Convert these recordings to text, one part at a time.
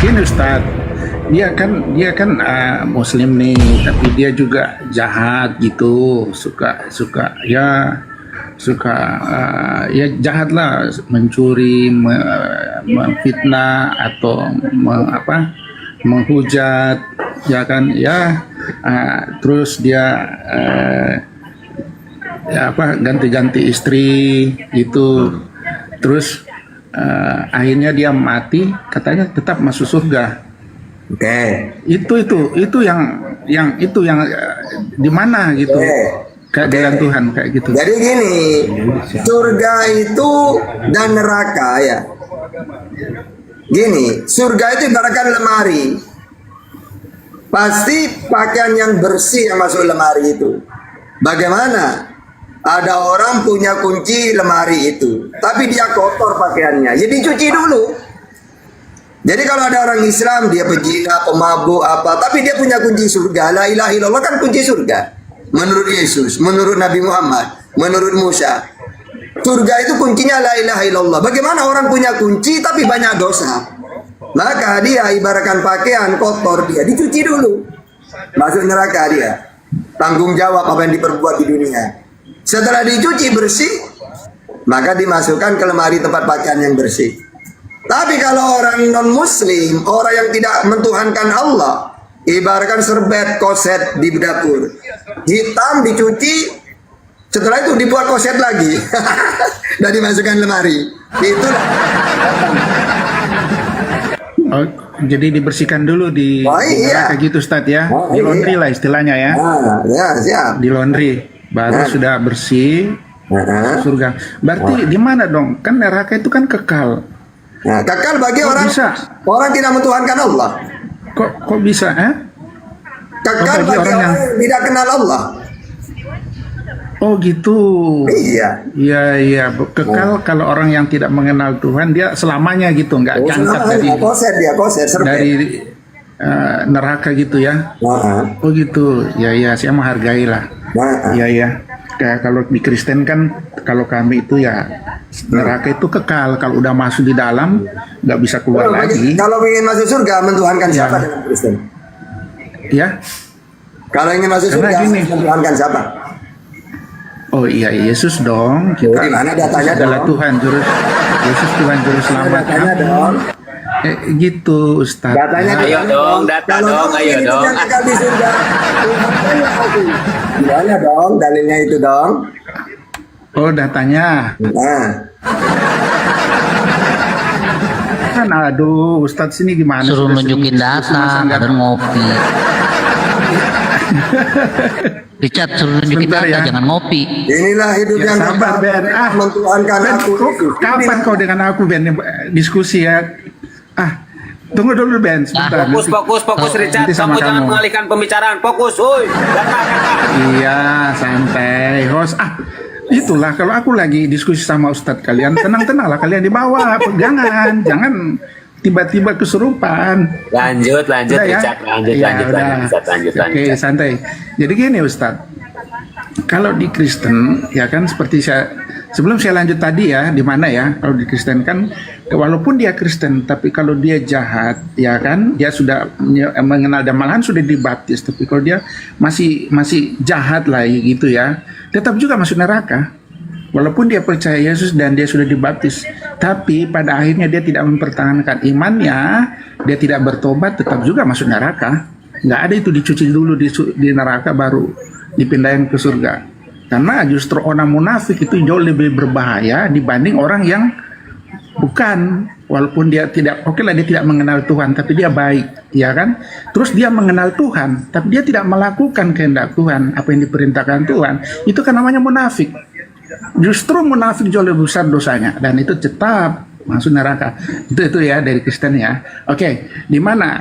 Gini Ustadz, dia kan Muslim nih, tapi dia juga jahat gitu, suka ya jahat lah, mencuri, memfitnah atau menghujat, ya kan, ya terus dia ganti-ganti istri gitu, terus akhirnya dia mati, katanya tetap masuk surga. Oke. Itu yang di mana gitu, keadilan Tuhan kayak gitu. Jadi gini, surga itu dan neraka ya. Gini, surga itu ibaratkan lemari. Pasti pakaian yang bersih yang masuk lemari itu. Bagaimana? Ada orang punya kunci lemari itu, tapi dia kotor pakaiannya, jadi cuci dulu. Jadi kalau ada orang Islam, dia pezina, pemabuk apa, tapi dia punya kunci surga. La ilaha illallah kan kunci surga. Menurut Yesus, menurut Nabi Muhammad, menurut Musa. Surga itu kuncinya la ilaha illallah. Bagaimana orang punya kunci tapi banyak dosa? Maka dia ibaratkan pakaian kotor, dia dicuci dulu. Masuk neraka dia. Tanggung jawab apa yang diperbuat di dunia. Setelah dicuci bersih, maka dimasukkan ke lemari tempat pakaian yang bersih. Tapi kalau orang non-muslim, orang yang tidak mentuhankan Allah, ibaratkan serbet, koset di dapur, hitam dicuci, setelah itu dibuat koset lagi dan dimasukkan lemari. Itulah. Oh, jadi dibersihkan dulu di neraka gitu Ustadz ya, di laundry lah istilahnya ya. Ya, siap. Di laundry, baru sudah bersih, surga. Berarti di mana dong? Kan neraka itu kan kekal. Nah, kekal bagi orang tidak mentuhankan Allah. Kok bisa? Kekal bagi orang yang tidak kenal Allah. Oh gitu. Iya. Iya. Kekal kalau orang yang tidak mengenal Tuhan, dia selamanya gitu, nggak diangkat dari neraka gitu ya. Oh gitu. Ya, saya menghargai lah. Iya. Kayak kalau di Kristen kan, kalau kami itu ya neraka itu kekal. Kalau udah masuk di dalam nggak bisa keluar lagi. Kalau ingin masuk surga, mentuhankan siapa dengan Kristen? Ya. Kalau ingin masuk surga, mentuhankan siapa? Oh iya, Yesus dong. Kita di mana datanya adalah dong? Yesus Tuhan juru selamat. Datanya dong. Gitu Ustaz. Datanya ayo dong, data dong, ayo dong. Yang tinggal di surga. Gimana dong? Dalilnya itu dong. Oh datanya. Nah. Kan aduh Ustadz sini gimana? Suruh nunjukin data, ada ngopi. Richard suruh nunjukin data, ya. Jangan ngopi. Inilah hidup Ya, yang sabar Ben. mentuhankan aku. Kapan kau dengan aku Ben diskusi ya? Tunggu dulu Ben, sebentar. Fokus Richard, sama kamu jangan kamu. mengalihkan pembicaraan. Fokus, woi. Iya, santai. Host, itulah kalau aku lagi diskusi sama Ustadz kalian, tenang-tenanglah kalian di bawah, pegangan, jangan tiba-tiba kesurupan. Lanjut Udah, Richard, ya? lanjut. Oke, santai. Jadi gini Ustadz, kalau di Kristen ya kan seperti sebelum saya lanjut tadi ya, di mana ya, kalau di Kristen kan walaupun dia Kristen tapi kalau dia jahat ya kan, dia sudah mengenal dan malahan sudah dibaptis, tapi kalau dia masih jahat lah gitu ya, tetap juga masuk neraka. Walaupun dia percaya Yesus dan dia sudah dibaptis, tapi pada akhirnya dia tidak mempertahankan imannya, dia tidak bertobat, tetap juga masuk neraka. Nggak ada itu dicuci dulu di neraka baru dipindahin ke surga. Karena justru orang munafik itu jauh lebih berbahaya dibanding orang yang bukan, walaupun dia tidak, oke lah dia tidak mengenal Tuhan, tapi dia baik, ya kan? Terus dia mengenal Tuhan, tapi dia tidak melakukan kehendak Tuhan, apa yang diperintahkan Tuhan, itu kan namanya munafik. Justru munafik jauh lebih besar dosanya, dan itu tetap masuk neraka. Itu ya dari Kristen ya. Oke, di mana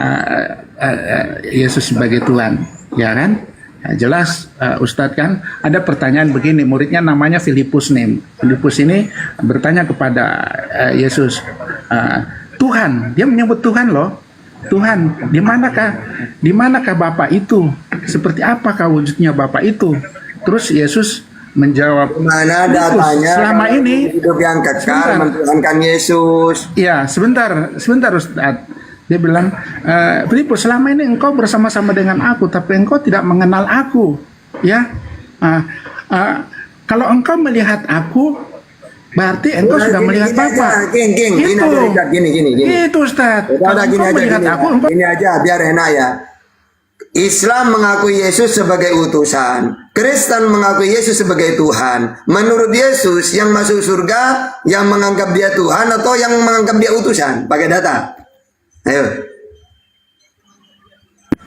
Yesus sebagai Tuhan, ya kan? Nah, jelas Ustadz kan ada pertanyaan begini, muridnya namanya Filipus nih. Filipus ini bertanya kepada Yesus, Tuhan, dia menyebut Tuhan loh. Tuhan, di manakah Bapa itu? Seperti apakah wujudnya Bapa itu? Terus Yesus menjawab, mana datanya selama ini hidup yang kekal mentuhankan Yesus. Ya, sebentar Ustadz. Dia bilang, Filipus, selama ini engkau bersama-sama dengan aku, tapi engkau tidak mengenal aku. Ya, kalau engkau melihat aku, berarti engkau sudah melihat Bapa. Gini. Itu Ustaz. Kalau Gini engkau melihat aku, engkau Ini aja biar enak ya. Islam mengakui Yesus sebagai utusan, Kristen mengakui Yesus sebagai Tuhan. Menurut Yesus, yang masuk surga yang menganggap dia Tuhan atau yang menganggap dia utusan? Pakai data. Ayo.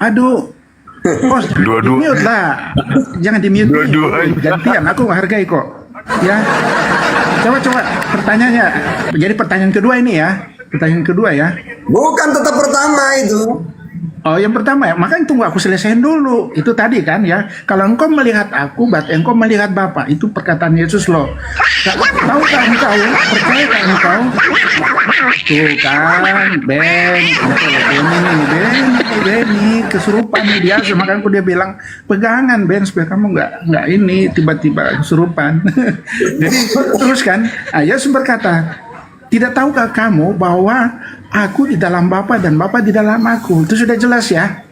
Aduh. Oh, di-mute lah. Jangan di-mute. Gantian, aku hargai kok. Ya. Coba pertanyaannya. Jadi pertanyaan kedua ini ya. Pertanyaan kedua ya. Bukan tetap pertama itu. Oh, yang pertama ya, makanya tunggu aku selesaiin dulu. Itu tadi kan ya. Kalau engkau melihat aku, berarti engkau melihat Bapa. Itu perkataan Yesus loh. Tahukah engkau? Percayakah engkau? Tuh kan, Benny, kesurupan nih dia. Makanya aku dia bilang, pegangan Ben, supaya kamu nggak ini tiba-tiba kesurupan. Jadi terus kan, Yesus berkata, tidak tahukah kamu bahwa aku di dalam Bapa dan Bapa di dalam aku? Itu sudah jelas ya.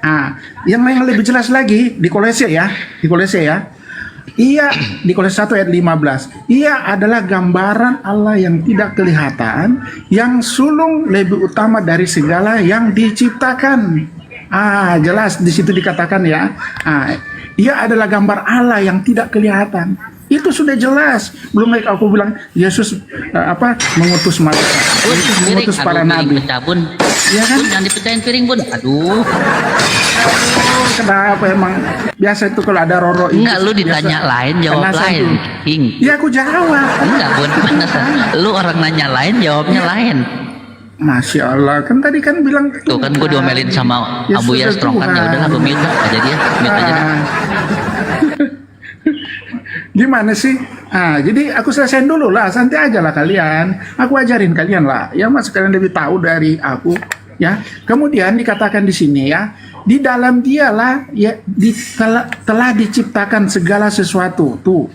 Yang lebih jelas lagi di Kolose ya. Ia di Kolose 1 ayat 15. Ia adalah gambaran Allah yang tidak kelihatan, yang sulung lebih utama dari segala yang diciptakan. Jelas di situ dikatakan ya. Ia adalah gambar Allah yang tidak kelihatan. Itu sudah jelas. Belum lagi aku bilang Yesus mengutus malaikat, Yesus mengutus para nabi. Iya kan? Jangan dipecahin piring bun. Aduh. Kenapa emang biasa itu kalau ada roro itu? Enggak, lu ditanya lain jawab lain. Iya aku jawab. Enggak bun, lu orang nanya lain jawabnya lain. Masya Allah, kan tadi kan bilang tuh kan gue diomelin sama Abu Yastrong kan, ya udahlah gue mute aja dia, mute aja dah. Gimana sih? Jadi aku selesaiin dulu lah, santai aja lah kalian. Aku ajarin kalian lah. Ya mas, kalian lebih tahu dari aku. Ya. Kemudian dikatakan di sini ya, di dalam dialah ya telah diciptakan segala sesuatu. Tuh,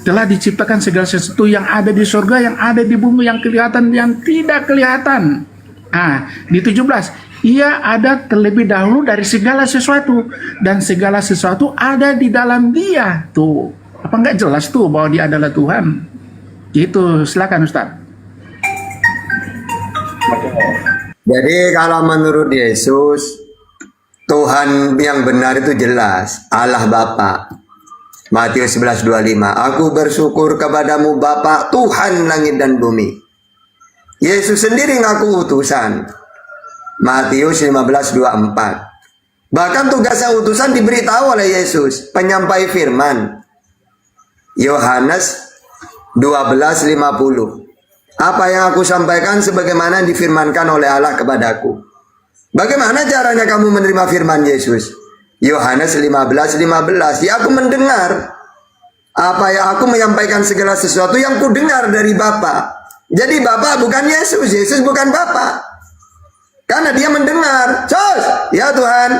telah diciptakan segala sesuatu yang ada di surga, yang ada di bumi, yang kelihatan, yang tidak kelihatan. Di 17. Ia ada terlebih dahulu dari segala sesuatu, dan segala sesuatu ada di dalam Dia. Tuh. Apa nggak jelas tuh bahwa dia adalah Tuhan? Itu silakan Ustaz. Jadi kalau menurut Yesus, Tuhan yang benar itu jelas, Allah Bapa. Matius 11:25. Aku bersyukur kepadamu Bapa, Tuhan langit dan bumi. Yesus sendiri ngaku utusan. Matius 15:24. Bahkan tugasnya utusan diberitahu oleh Yesus, penyampai firman. Yohanes 12:50. Apa yang aku sampaikan sebagaimana difirmankan oleh Allah kepadaku. Bagaimana caranya kamu menerima firman Yesus? Yohanes 15:15. Ya aku mendengar. Aku menyampaikan segala sesuatu yang ku dengar dari Bapa. Jadi Bapa bukan Yesus, Yesus bukan Bapa. Karena dia mendengar. Ya Tuhan.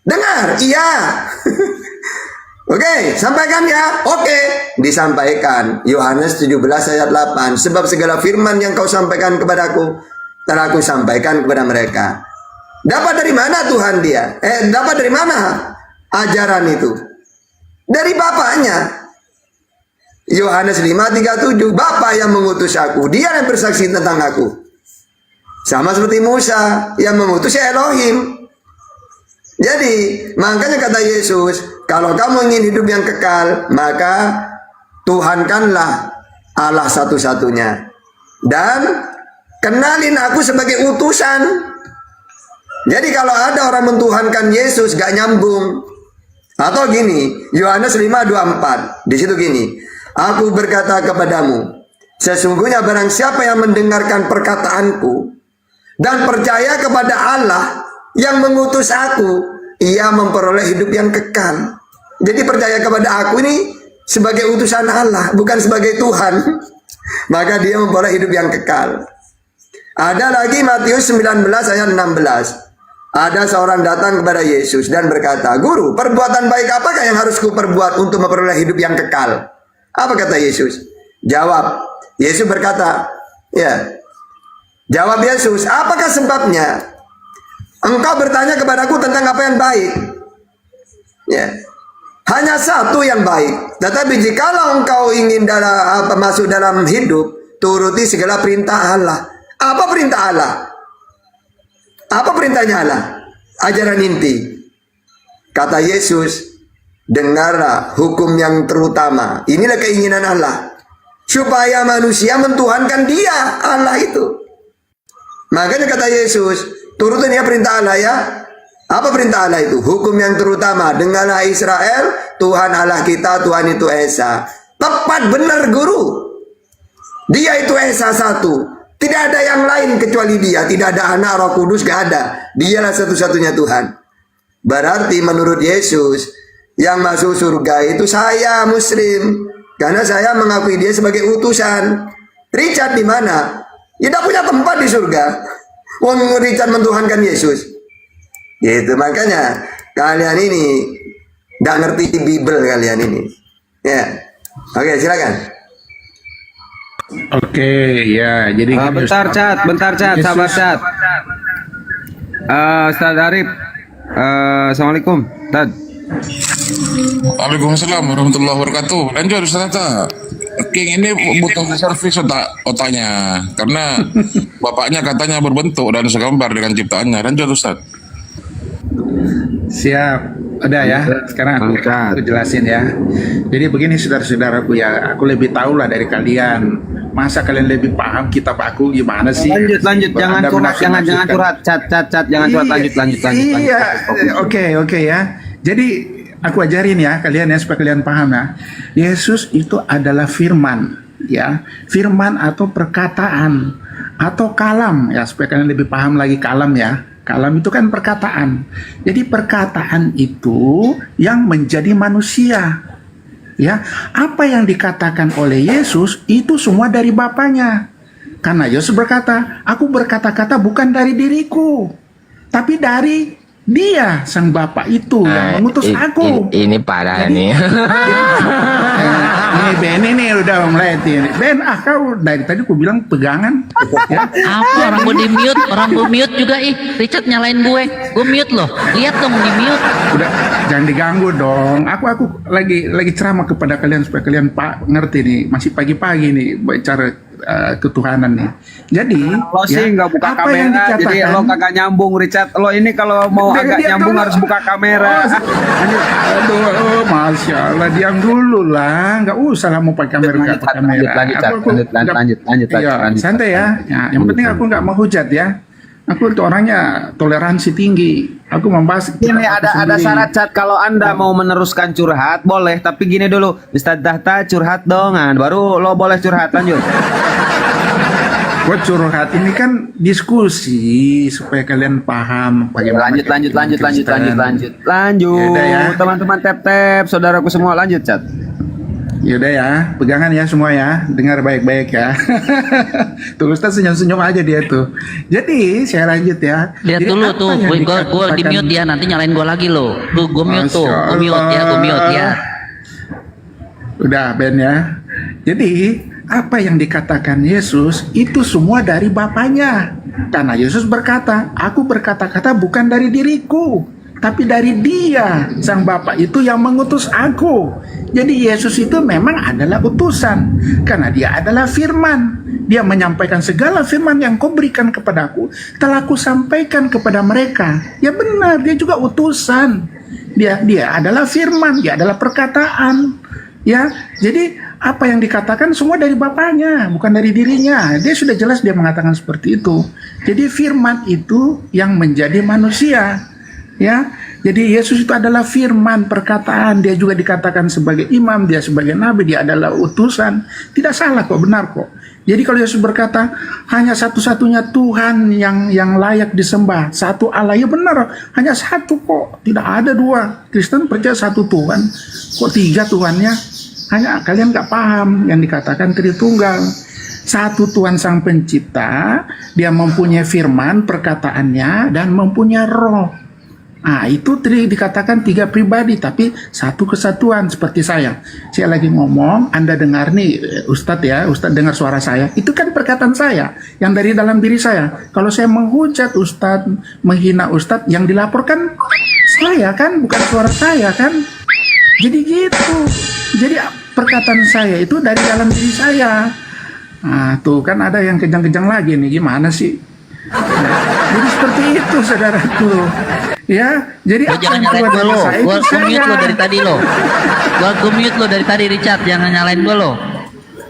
Dengar, iya. Oke, sampaikan ya. Oke, disampaikan. Yohanes 17 ayat 8. Sebab segala firman yang kau sampaikan kepadaku, telah aku sampaikan kepada mereka. Dapat dari mana Tuhan dia? Dapat dari mana ajaran itu? Dari Bapaknya. Yohanes 5:37. Bapa yang mengutus aku, dia yang bersaksi tentang aku. Sama seperti Musa yang mengutus Elohim. Jadi, makanya kata Yesus, kalau kamu ingin hidup yang kekal, maka Tuhankanlah Allah satu-satunya. Dan kenalin aku sebagai utusan. Jadi kalau ada orang mentuhankan Yesus gak nyambung. Atau gini, Yohanes 5:24. Di situ gini, aku berkata kepadamu, sesungguhnya barang siapa yang mendengarkan perkataanku dan percaya kepada Allah yang mengutus aku, ia memperoleh hidup yang kekal. Jadi percaya kepada aku ini sebagai utusan Allah, bukan sebagai Tuhan. Maka dia memperoleh hidup yang kekal. Ada lagi Matius 19 ayat 16. Ada seorang datang kepada Yesus dan berkata, Guru, perbuatan baik apakah yang harus kuperbuat untuk memperoleh hidup yang kekal? Apa kata Yesus? Yesus berkata, Jawab Yesus, apakah sebabnya? engkau bertanya kepadaku tentang apa yang baik. Ya. Hanya satu yang baik. Tetapi jikalau engkau ingin masuk dalam hidup, turuti segala perintah Allah. Apa perintah Allah? Apa perintahnya Allah? Ajaran inti. Kata Yesus, dengarlah hukum yang terutama. Inilah keinginan Allah. Supaya manusia mentuhankan dia, Allah itu. Makanya kata Yesus, turutin ya perintah Allah ya. Apa perintah Allah itu? Hukum yang terutama. Dengarlah Israel, Tuhan Allah kita, Tuhan itu Esa. Tepat benar guru. Dia itu Esa satu. Tidak ada yang lain kecuali dia. Tidak ada anak Roh Kudus, gak ada. Dialah satu-satunya Tuhan. Berarti menurut Yesus, yang masuk surga itu saya Muslim. Karena saya mengakui dia sebagai utusan. Richard di mana? Dia tidak punya tempat di surga. Wong Richard mentuhankan Yesus. Gitu, makanya kalian ini nggak ngerti Bible kalian ini. Ya, oke silakan. Oke, ya. Jadi gini, Bentar Ustaz. Chat, Yesus- sabar Chat. Ustaz Arif, Assalamualaikum, Tad. Waalaikumsalam warahmatullahi wabarakatuh. Lanjut Ustaz Tata. King ini butuh servis otaknya karena bapaknya katanya berbentuk dan segambar dengan ciptaannya. Lanjut Ustaz. Siap. Udah ya. Sekarang aku jelasin ya. Jadi begini saudara-saudaraku ya. Aku lebih tahu lah dari kalian. Masa kalian lebih paham kitab aku gimana sih? Lanjut, jangan Anda curhat, jangan menafsirkan. curhat, Chat, jangan curhat, lanjut. Iya, oke ya. Jadi aku ajarin ya kalian ya supaya kalian paham ya. Yesus itu adalah firman ya. Firman atau perkataan atau kalam ya supaya kalian lebih paham lagi kalam ya. Kalam itu kan perkataan. Jadi perkataan itu yang menjadi manusia. Ya, apa yang dikatakan oleh Yesus itu semua dari Bapaknya. Karena Yesus berkata, aku berkata-kata bukan dari diriku, tapi dari Dia, Sang Bapa itu yang mengutus aku. Ini parah Jadi- nih. Ini Ben ini udah mulai ini. Ben, kau dari tadi aku bilang pegangan. Ya. Apa orang gue mute juga Richard nyalain gue mute loh. Lihat dong di mute. Udah jangan diganggu dong. Aku lagi ceramah kepada kalian supaya kalian ngerti nih. Masih pagi-pagi nih bicara ketuhanan nih. Jadi Lo sih nggak buka apa yang kamera, jadi dikatakan- lo kagak nyambung, Richard. Lo ini kalau mau Dia- agak dia nyambung dulu. harus buka kamera. Aduh, masya Allah, diam dulu lah, nggak usah lah mau pakai kamera. Lanjut, pakai kamera. lanjut, Nggak- lanjut. Iya, santai ya. Yang penting aku nggak mau hujat ya. Aku itu orangnya toleransi tinggi. Aku membahas. Ini ada sendiri. syarat, Chat. Kalau Anda mau meneruskan curhat boleh, tapi gini dulu, Ustaz Dahta curhat dong, baru lo boleh curhat. Lanjut. Gue curhat ini kan diskusi supaya kalian paham bagaimana. Lanjut. Yaudah ya. Teman-teman tap, saudaraku semua lanjut, Chat. Yaudah ya, pegangan ya semua ya, dengar baik-baik ya. Tuh Ustaz senyum-senyum aja dia tuh. Jadi saya lanjut ya. Lihat Jadi dulu apa tuh, yang gue di dikatakan- mute dia nanti nyalain gue lagi loh. Tuh gue mute tuh, Masya gue mute ya. Udah Ben ya. Jadi apa yang dikatakan Yesus itu semua dari Bapaknya. Karena Yesus berkata, aku berkata-kata bukan dari diriku, tapi dari Dia, Sang Bapa itu yang mengutus aku. Jadi Yesus itu memang adalah utusan, karena Dia adalah firman. Dia menyampaikan segala firman yang kau berikan kepadaku, telah ku sampaikan kepada mereka. Ya benar, Dia juga utusan. Dia adalah firman, Dia adalah perkataan. Ya, jadi apa yang dikatakan semua dari Bapaknya, bukan dari dirinya. Dia sudah jelas dia mengatakan seperti itu. Jadi firman itu yang menjadi manusia. Ya, jadi Yesus itu adalah firman, perkataan. Dia juga dikatakan sebagai imam, dia sebagai nabi, dia adalah utusan. Tidak salah kok, benar kok. Jadi kalau Yesus berkata hanya satu-satunya Tuhan yang layak disembah, satu Allah, ya benar, hanya satu kok, tidak ada dua. Kristen percaya satu Tuhan, kok tiga Tuhannya? Hanya kalian nggak paham yang dikatakan Tritunggal. Satu Tuhan Sang Pencipta, Dia mempunyai firman, perkataannya, dan mempunyai roh. Itu dikatakan 3 pribadi, tapi satu kesatuan seperti saya. Saya lagi ngomong, Anda dengar nih, Ustadz ya, Ustadz dengar suara saya. Itu kan perkataan saya, yang dari dalam diri saya. Kalau saya menghujat Ustadz, menghina Ustadz, yang dilaporkan saya kan, bukan suara saya kan. Jadi gitu. Jadi perkataan saya itu dari dalam diri saya. Tuh kan ada yang kejang-kejang lagi nih, gimana sih? Jadi seperti itu, saudaraku. Ya, jadi Lo jangan yang nyalain keluar gue dari lo. saya Gue itu mute lo saya. dari tadi lo. Gue mute lo dari tadi Richard. Jangan nyalain gue lo.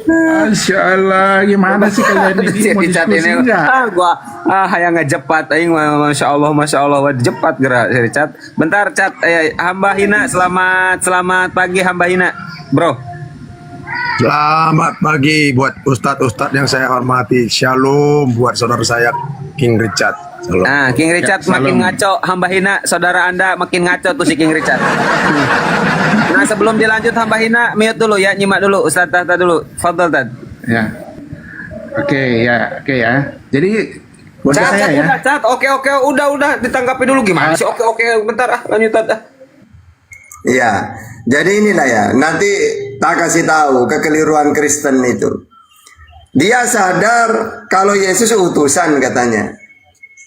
Masya Allah, gimana sih kalian ini Si mau Richard diskusi ini enggak? gua hayang ngejepat aing masya Allah wah jepat gerak si Richard. Bentar Chat, hamba Hina selamat pagi hamba Hina. Bro. Selamat pagi buat ustadz-ustadz yang saya hormati. Shalom buat saudara saya King Richard. Shalom. Nah, King Richard Ya, makin salam. ngaco, hamba Hina, saudara Anda makin ngaco tuh si King Richard. Nah, sebelum dilanjut hamba Hina, mute dulu ya, nyimak dulu Ustaz Tahta dulu. Fadhol Tad. Ya, oke ya. Jadi buat Cat, saya Cat, ya. udah, Cat. Oke, udah ditanggapi dulu gimana sih? Oke, bentar lanjut Tad. Iya, jadi inilah ya, nanti tak kasih tahu kekeliruan Kristen itu. Dia sadar kalau Yesus utusan katanya.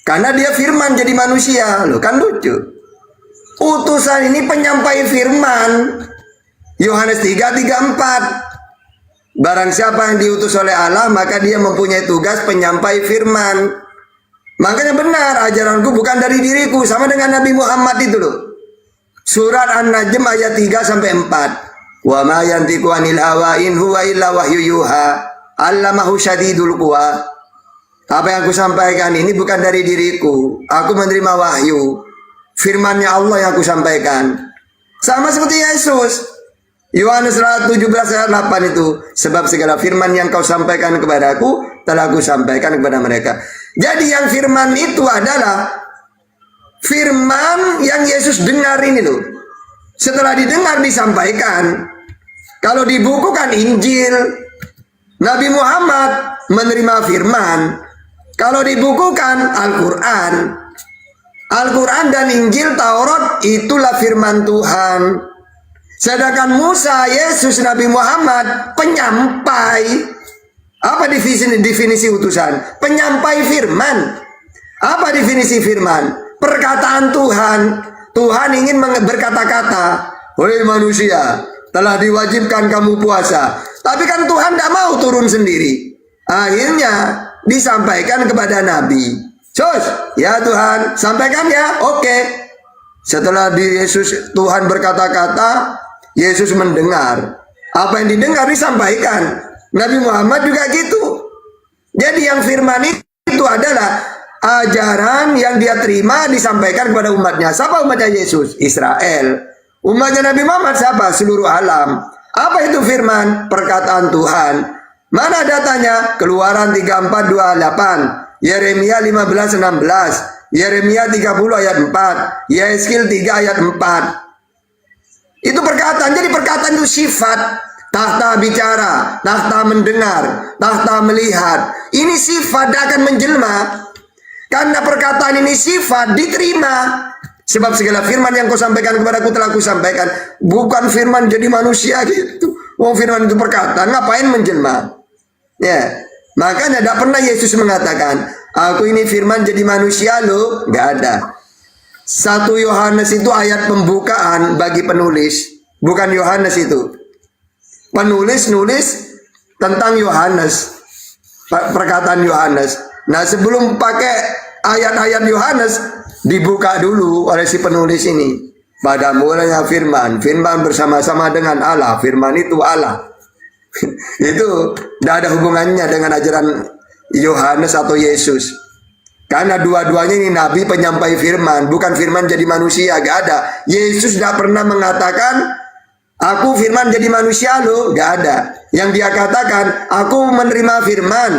Karena dia firman jadi manusia, loh kan lucu. Utusan ini penyampai firman. Yohanes 3:34. Barang siapa yang diutus oleh Allah, maka dia mempunyai tugas penyampai firman. Makanya benar, ajaranku bukan dari diriku, sama dengan Nabi Muhammad itu loh. Surat An-Najm ayat 3 sampai 4. Wa ma yantiqu anil hawa in huwa illa wahyu yuha. Allamahu syadidul quwa. Apa yang aku sampaikan ini bukan dari diriku. Aku menerima wahyu. Firman-Nya Allah yang aku sampaikan. Sama seperti Yesus. Yohanes 17 ayat 8 itu. Sebab segala firman yang kau sampaikan kepadaku telah aku sampaikan kepada mereka. Jadi yang firman itu adalah firman yang Yesus dengar ini loh. Setelah didengar disampaikan. Kalau dibukukan Injil, Nabi Muhammad menerima firman. Kalau dibukukan Al-Quran, Al-Quran dan Injil Taurat itulah firman Tuhan. Sedangkan Musa, Yesus, Nabi Muhammad penyampai. Apa definisi utusan? Penyampai firman. Apa definisi firman? Perkataan Tuhan. Tuhan ingin berkata-kata, "Wahai manusia, telah diwajibkan kamu puasa." Tapi kan Tuhan tidak mau turun sendiri. Akhirnya disampaikan kepada Nabi. Ya Tuhan, sampaikan ya. Oke. Setelah Yesus Tuhan berkata-kata, Yesus mendengar. Apa yang didengar disampaikan. Nabi Muhammad juga gitu. Jadi yang firman itu adalah ajaran yang dia terima disampaikan kepada umatnya. Siapa umatnya Yesus? Israel. Umatnya Nabi Muhammad siapa? Seluruh alam. Apa itu firman? Perkataan Tuhan. Mana datanya? Keluaran 34:28, Yeremia 15:16, Yeremia 30 ayat 4, Yeskil 3 ayat 4. Itu perkataan. Jadi perkataan itu sifat. Tahta bicara, tahta mendengar, tahta melihat. Ini sifat tidak akan menjelma. Karena perkataan ini sifat diterima. Sebab segala firman yang kau sampaikan kepadaku telah aku sampaikan. Bukan firman jadi manusia gitu. Wong firman itu perkataan, ngapain menjelma? Ya, makanya tidak pernah Yesus mengatakan, aku ini firman jadi manusia loh. Nggak ada. 1 Yohanes itu ayat pembukaan bagi penulis. Bukan Yohanes itu. Penulis nulis tentang Yohanes. Perkataan Yohanes. Nah sebelum pakai ayat-ayat Yohanes, dibuka dulu oleh si penulis ini. Pada mulanya firman. Firman bersama-sama dengan Allah. Firman itu Allah. Itu tidak ada hubungannya dengan ajaran Yohanes atau Yesus. Karena dua-duanya ini nabi penyampai firman, bukan firman jadi manusia, gak ada. Yesus tidak pernah mengatakan aku firman jadi manusia loh, gak ada. Yang dia katakan, aku menerima firman,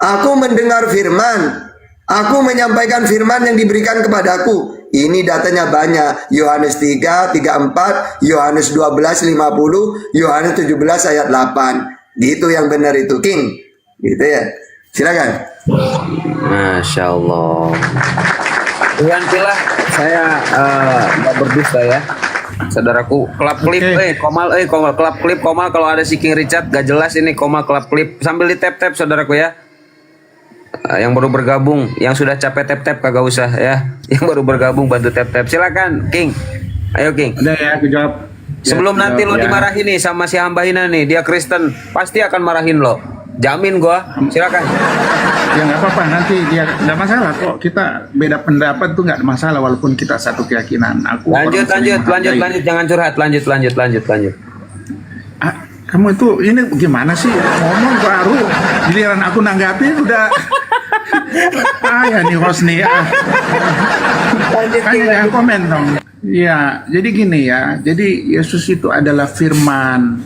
aku mendengar firman, aku menyampaikan firman yang diberikan kepadaku. Ini datanya banyak. Yohanes 3, 34, Yohanes 12, 50, Yohanes 17 ayat 8. Gitu yang benar itu, King. Gitu ya. Silakan. Masya Allah. Gantilah saya nggak berdusta ya. Saudaraku, kelap klip, komal, kelap klip, komal kalau ada si King Richard gak jelas ini komal kelap klip sambil di tap tap saudaraku ya. Yang baru bergabung, yang sudah capek tap tap kagak usah ya. Yang baru bergabung bantu tap tap. Silakan King, ayo King. Udah ya, aku jawab. Sebelum Ya, nanti lo jawab, ya. dimarahin nih sama si Hamba Hina nih, dia Kristen, pasti akan marahin lo. Jamin gua. Silakan. Ya nggak apa-apa, nanti dia nggak masalah kok, kita beda pendapat tuh nggak ada masalah walaupun kita satu keyakinan. Aku Lanjut, orang saling menghargai. jangan curhat. Lanjut. Ah, kamu itu ini gimana sih ngomong baru giliran aku nanggapi udah ya nih Rosni jangan komen dong. Ya, jadi gini ya, jadi Yesus itu adalah firman.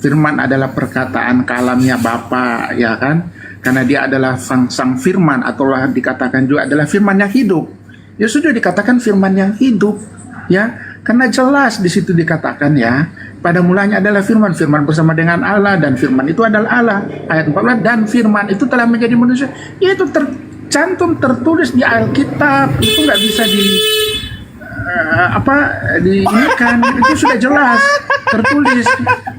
Firman adalah perkataan kalamnya Bapa, ya kan? Karena dia adalah sang firman, atau dikatakan juga adalah firman yang hidup. Ya sudah dikatakan firman yang hidup, ya. Karena jelas di situ dikatakan ya, pada mulanya adalah firman bersama dengan Allah, dan firman itu adalah Allah. Ayat 14, dan firman itu telah menjadi manusia. Ya, itu tercantum, tertulis di Alkitab. Itu nggak bisa diinikan, itu sudah jelas tertulis,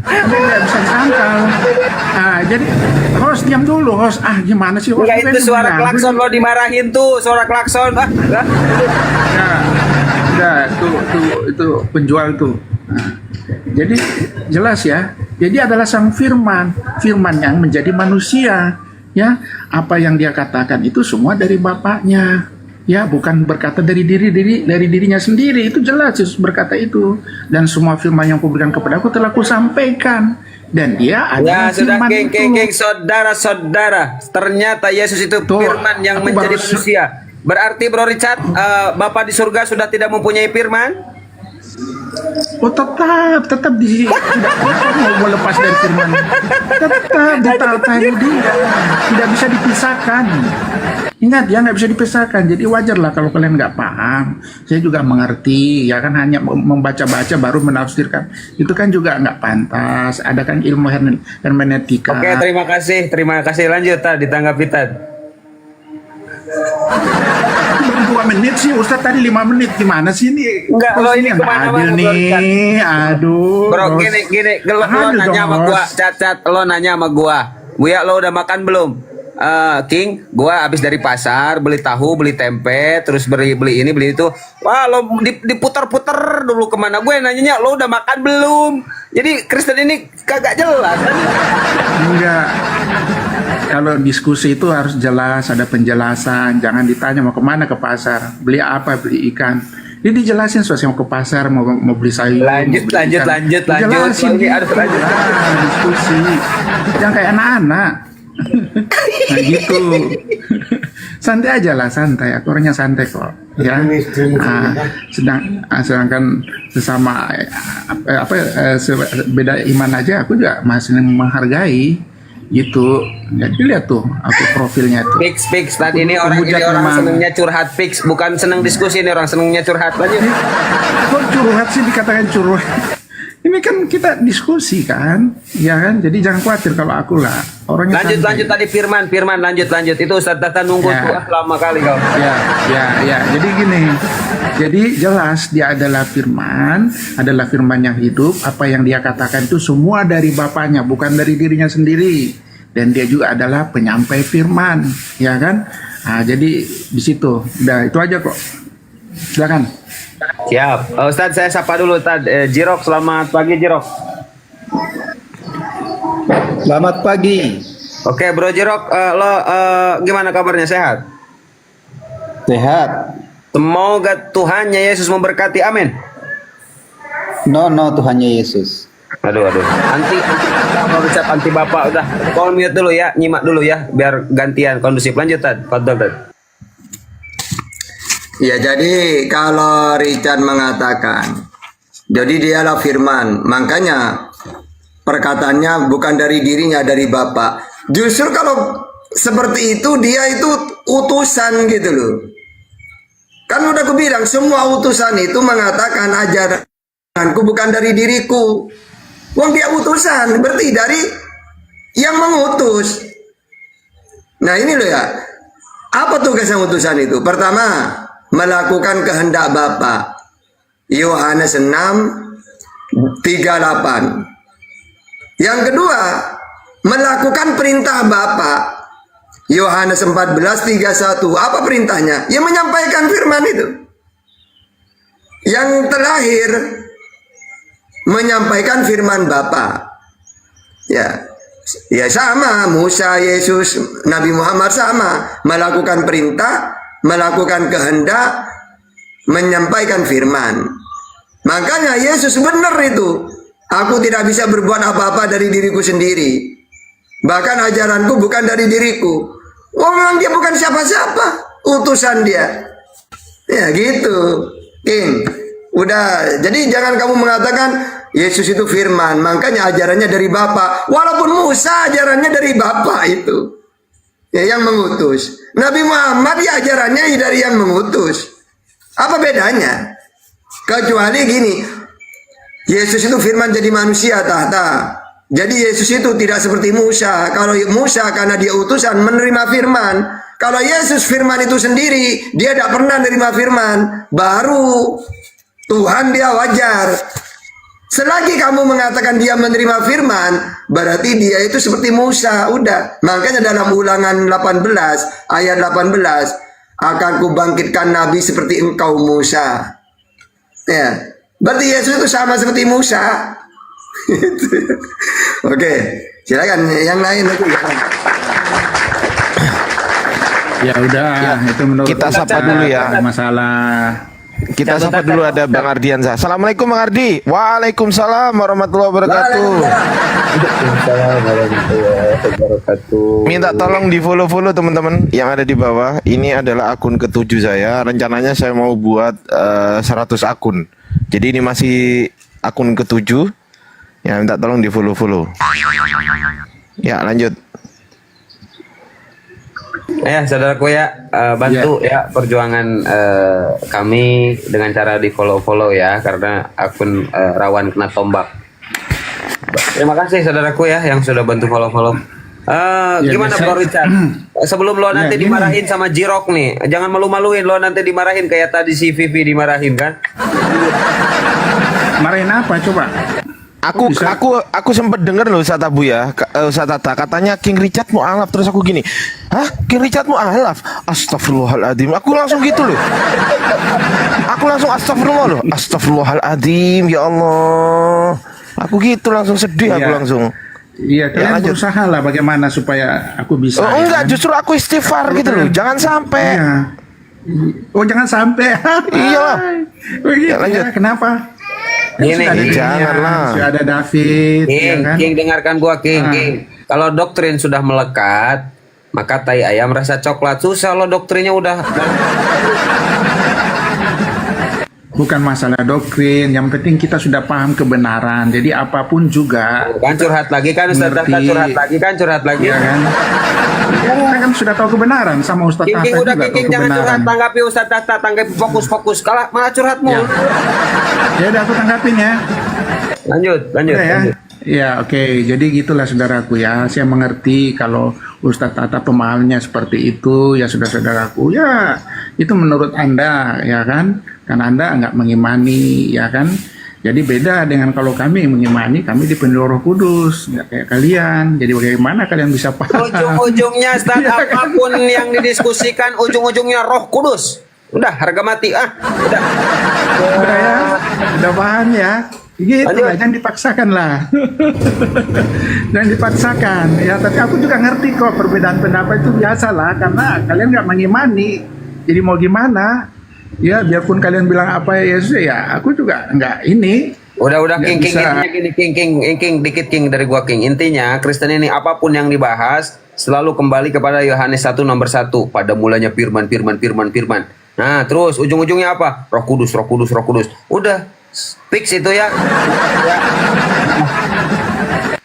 nggak bisa disangkal. Jadi host diam dulu, host. Gimana sih host? Enggak, itu suara klakson lo dimarahin tuh, suara klakson. Ya, itu penjual tuh. Jadi jelas ya. Jadi adalah sang firman yang menjadi manusia. Ya, apa yang dia katakan itu semua dari Bapaknya. Ya, bukan berkata dari dirinya sendiri. Itu jelas Yesus berkata itu. Dan semua firman yang kuberikan kepadaku telah kusampaikan. Dan dia adalah sudah firman geng, saudara-saudara. Ternyata Yesus itu Tuh, firman yang aku menjadi baru- manusia. Berarti Bro Richard, Bapak di surga sudah tidak mempunyai firman? Oh, tetap di tidak mau lepas dari firman. Tetap ditatahi dia, tidak bisa dipisahkan. Ingat ya, nggak bisa dipisahkan. Jadi wajarlah kalau kalian nggak paham. Saya juga mengerti, ya kan, hanya membaca-baca baru menafsirkan. Itu kan juga nggak pantas. Ada kan ilmu hermeneutika. Oke, terima kasih. Lanjut, Tad, ditanggapi Tad. Baru 2 menit sih, Ustadz tadi 5 menit. Gimana sih ini? Enggak, Kok lo ini nggak kemana-mana, adil Bro Richard. nih. Aduh. Bro, Ros. gini, lo Adil nanya dong, sama gua, Ros. cat, lo nanya sama gua. Buya, lo udah makan belum? King, gua habis dari pasar beli tahu, beli tempe, terus beli ini, beli itu. Wah, lo diputar-putar dulu kemana? Gue nanyanya, lo udah makan belum? Jadi Kristen ini kagak jelas. Enggak. Kalau diskusi itu harus jelas, ada penjelasan. Jangan ditanya mau kemana ke pasar, beli apa, beli ikan. Ini dijelasin, saya mau ke pasar, mau beli sayur. Lanjut. Jelasin Lagi, gitu. lanjut. Diskusi. Jangan kayak anak-anak. Nah gitu. Santai aja lah, santai. Aku orangnya santai kok. Ya. Sedangkan sesama beda iman aja, aku juga masih menghargai. Gitu. Jadi lihat tuh, aku profilnya tuh. Fix. Tadi ini orang memang. senengnya curhat fix, bukan seneng diskusi, ini orang senengnya curhat. Lanjut. Kok curhat sih dikatakan curhat? Ini kan kita diskusi kan, ya kan? Jadi jangan khawatir kalau aku lah orangnya. Lanjut tadi Firman, lanjut. Itu Ustaz Tata nunggu Ya. tuh lama kali kau. Ya. Jadi gini. Jadi jelas dia adalah firman yang hidup. Apa yang dia katakan itu semua dari Bapaknya, bukan dari dirinya sendiri. Dan dia juga adalah penyampai firman, ya kan? Nah, jadi di situ. Udah itu aja kok. Silakan. Siap. Ustaz, saya sapa dulu Ustaz. Jirok, selamat pagi Jirok. Selamat pagi. Oke, Bro Jirok, lo gimana kabarnya, sehat? Sehat. Semoga Tuhannya Yesus memberkati. Amin. No, Tuhannya Yesus. Aduh. Anti bapak udah. Call mute dulu ya, nyimak dulu ya, biar gantian kondusif. Lanjut Tad. Fadol Tad. Ya, jadi kalau Richard mengatakan, jadi dialah firman, makanya perkataannya bukan dari dirinya, dari Bapa. Justru kalau seperti itu, dia itu utusan gitu loh. Kan udah aku bilang, semua utusan itu mengatakan ajaranku bukan dari diriku. Wong dia utusan, berarti dari yang mengutus. Nah ini loh ya, apa tugas yang utusan itu? Pertama, melakukan kehendak Bapa. Yohanes 6:38. Yang kedua, melakukan perintah Bapa. Yohanes 14:31. Apa perintahnya? Ya menyampaikan firman itu. Yang terakhir, menyampaikan firman Bapa. Ya, ya sama, Musa, Yesus, Nabi Muhammad sama, melakukan perintah, melakukan kehendak, menyampaikan firman. Makanya Yesus benar itu. Aku tidak bisa berbuat apa-apa dari diriku sendiri. Bahkan ajaranku bukan dari diriku. Oh, memang dia bukan siapa-siapa, utusan dia. Ya gitu, King. Udah, jadi jangan kamu mengatakan Yesus itu firman, makanya ajarannya dari Bapa. Walaupun Musa ajarannya dari Bapa itu. Ya, yang mengutus. Nabi Muhammad ya ajarannya dari yang mengutus. Apa bedanya? Kecuali gini, Yesus itu firman jadi manusia, tahta. Jadi Yesus itu tidak seperti Musa. Kalau Musa karena dia utusan menerima firman. Kalau Yesus firman itu sendiri, dia tidak pernah menerima firman. Baru Tuhan dia wajar. Selagi kamu mengatakan dia menerima firman, berarti dia itu seperti Musa. Udah. Makanya dalam Ulangan 18 ayat 18, akan kubangkitkan nabi seperti engkau Musa. Ya. Berarti Yesus itu sama seperti Musa. Oke, silakan yang lain lagi. Ya udah, itu menurut kita sapa dulu ya. ada masalah. Kita sapa dulu, ada Bang Ardiansa. Assalamualaikum Bang Ardi. Waalaikumsalam warahmatullahi wabarakatuh. Minta tolong di follow teman-teman yang ada di bawah. Ini adalah akun ke-7 saya. Rencananya saya mau buat 100 akun. Jadi ini masih akun ke-7. Ya, minta tolong di follow. Ya, lanjut. Ya, saudaraku ya, bantu ya perjuangan kami dengan cara di follow ya, karena akun rawan kena tombak. Terima kasih saudaraku ya yang sudah bantu follow. Gimana Bro Richard? Sebelum lo nanti gini. dimarahin sama Jirok nih, jangan malu-maluin lo nanti dimarahin kayak tadi si Vivi dimarahin kan? Marahin apa coba? Aku sempat denger loh Ustaz Abu ya, Ustaz Tata katanya King Richard mu'alaf, terus aku gini, hah King Richard mu'alaf? Astagfirullahaladzim, aku langsung gitu loh. Aku langsung astagfirullahaladzim, ya Allah. Aku gitu langsung sedih, aku langsung. Iya, kalian berusaha lah bagaimana supaya aku bisa. Oh enggak, justru aku istighfar gitu loh, jangan sampai. Iya. Oh jangan sampai. Iya. Oh, gitu, Ya, lanjut. ya, kenapa? Ini janganlah. Sudah ada David, ya kan? King dengarkan gua King. Kalau doktrin sudah melekat, maka tai ayam rasa coklat. Susah lo doktrinnya udah. Bukan masalah doktrin, yang penting kita sudah paham kebenaran. Jadi apapun juga. Kan curhat lagi kan Ustaz Tata, curhat lagi. Ya kan? Kita kan sudah tahu kebenaran sama Ustaz Tata King juga udah tahu King jangan curhat, kebenaran. tanggapi Ustaz Tata, tanggapi fokus. Kalah malah curhat mulu. Ya udah aku tanggapin ya. Lanjut. Udah ya. Ya oke, jadi gitulah saudaraku ya. Saya mengerti kalau Ustadz Tata pemahamannya seperti itu, ya sudah saudaraku. Ya itu menurut Anda ya kan, karena Anda nggak mengimani ya kan. Jadi beda dengan kalau kami mengimani, kami dipenuhi Roh Kudus, nggak kayak kalian. Jadi bagaimana kalian bisa paham? Ujung-ujungnya Ustaz, apapun yang didiskusikan ujung-ujungnya Roh Kudus. Udah harga mati udah. Udah ya, udah paham ya. Gitu lah, jangan dipaksakan lah. Jangan dipaksakan ya, tapi aku juga ngerti kok perbedaan pendapat itu biasa lah, karena kalian nggak mengimani. Jadi mau gimana? Ya biarpun kalian bilang apa ya Yesus, ya aku juga nggak ini. Udah Nggak King, bisa. intinya King, dikit King dari gua King. Intinya Kristen ini apapun yang dibahas selalu kembali kepada Yohanes 1 nomor 1. Pada mulanya firman. Nah, terus ujung-ujungnya apa? Roh Kudus. Udah, fix itu ya.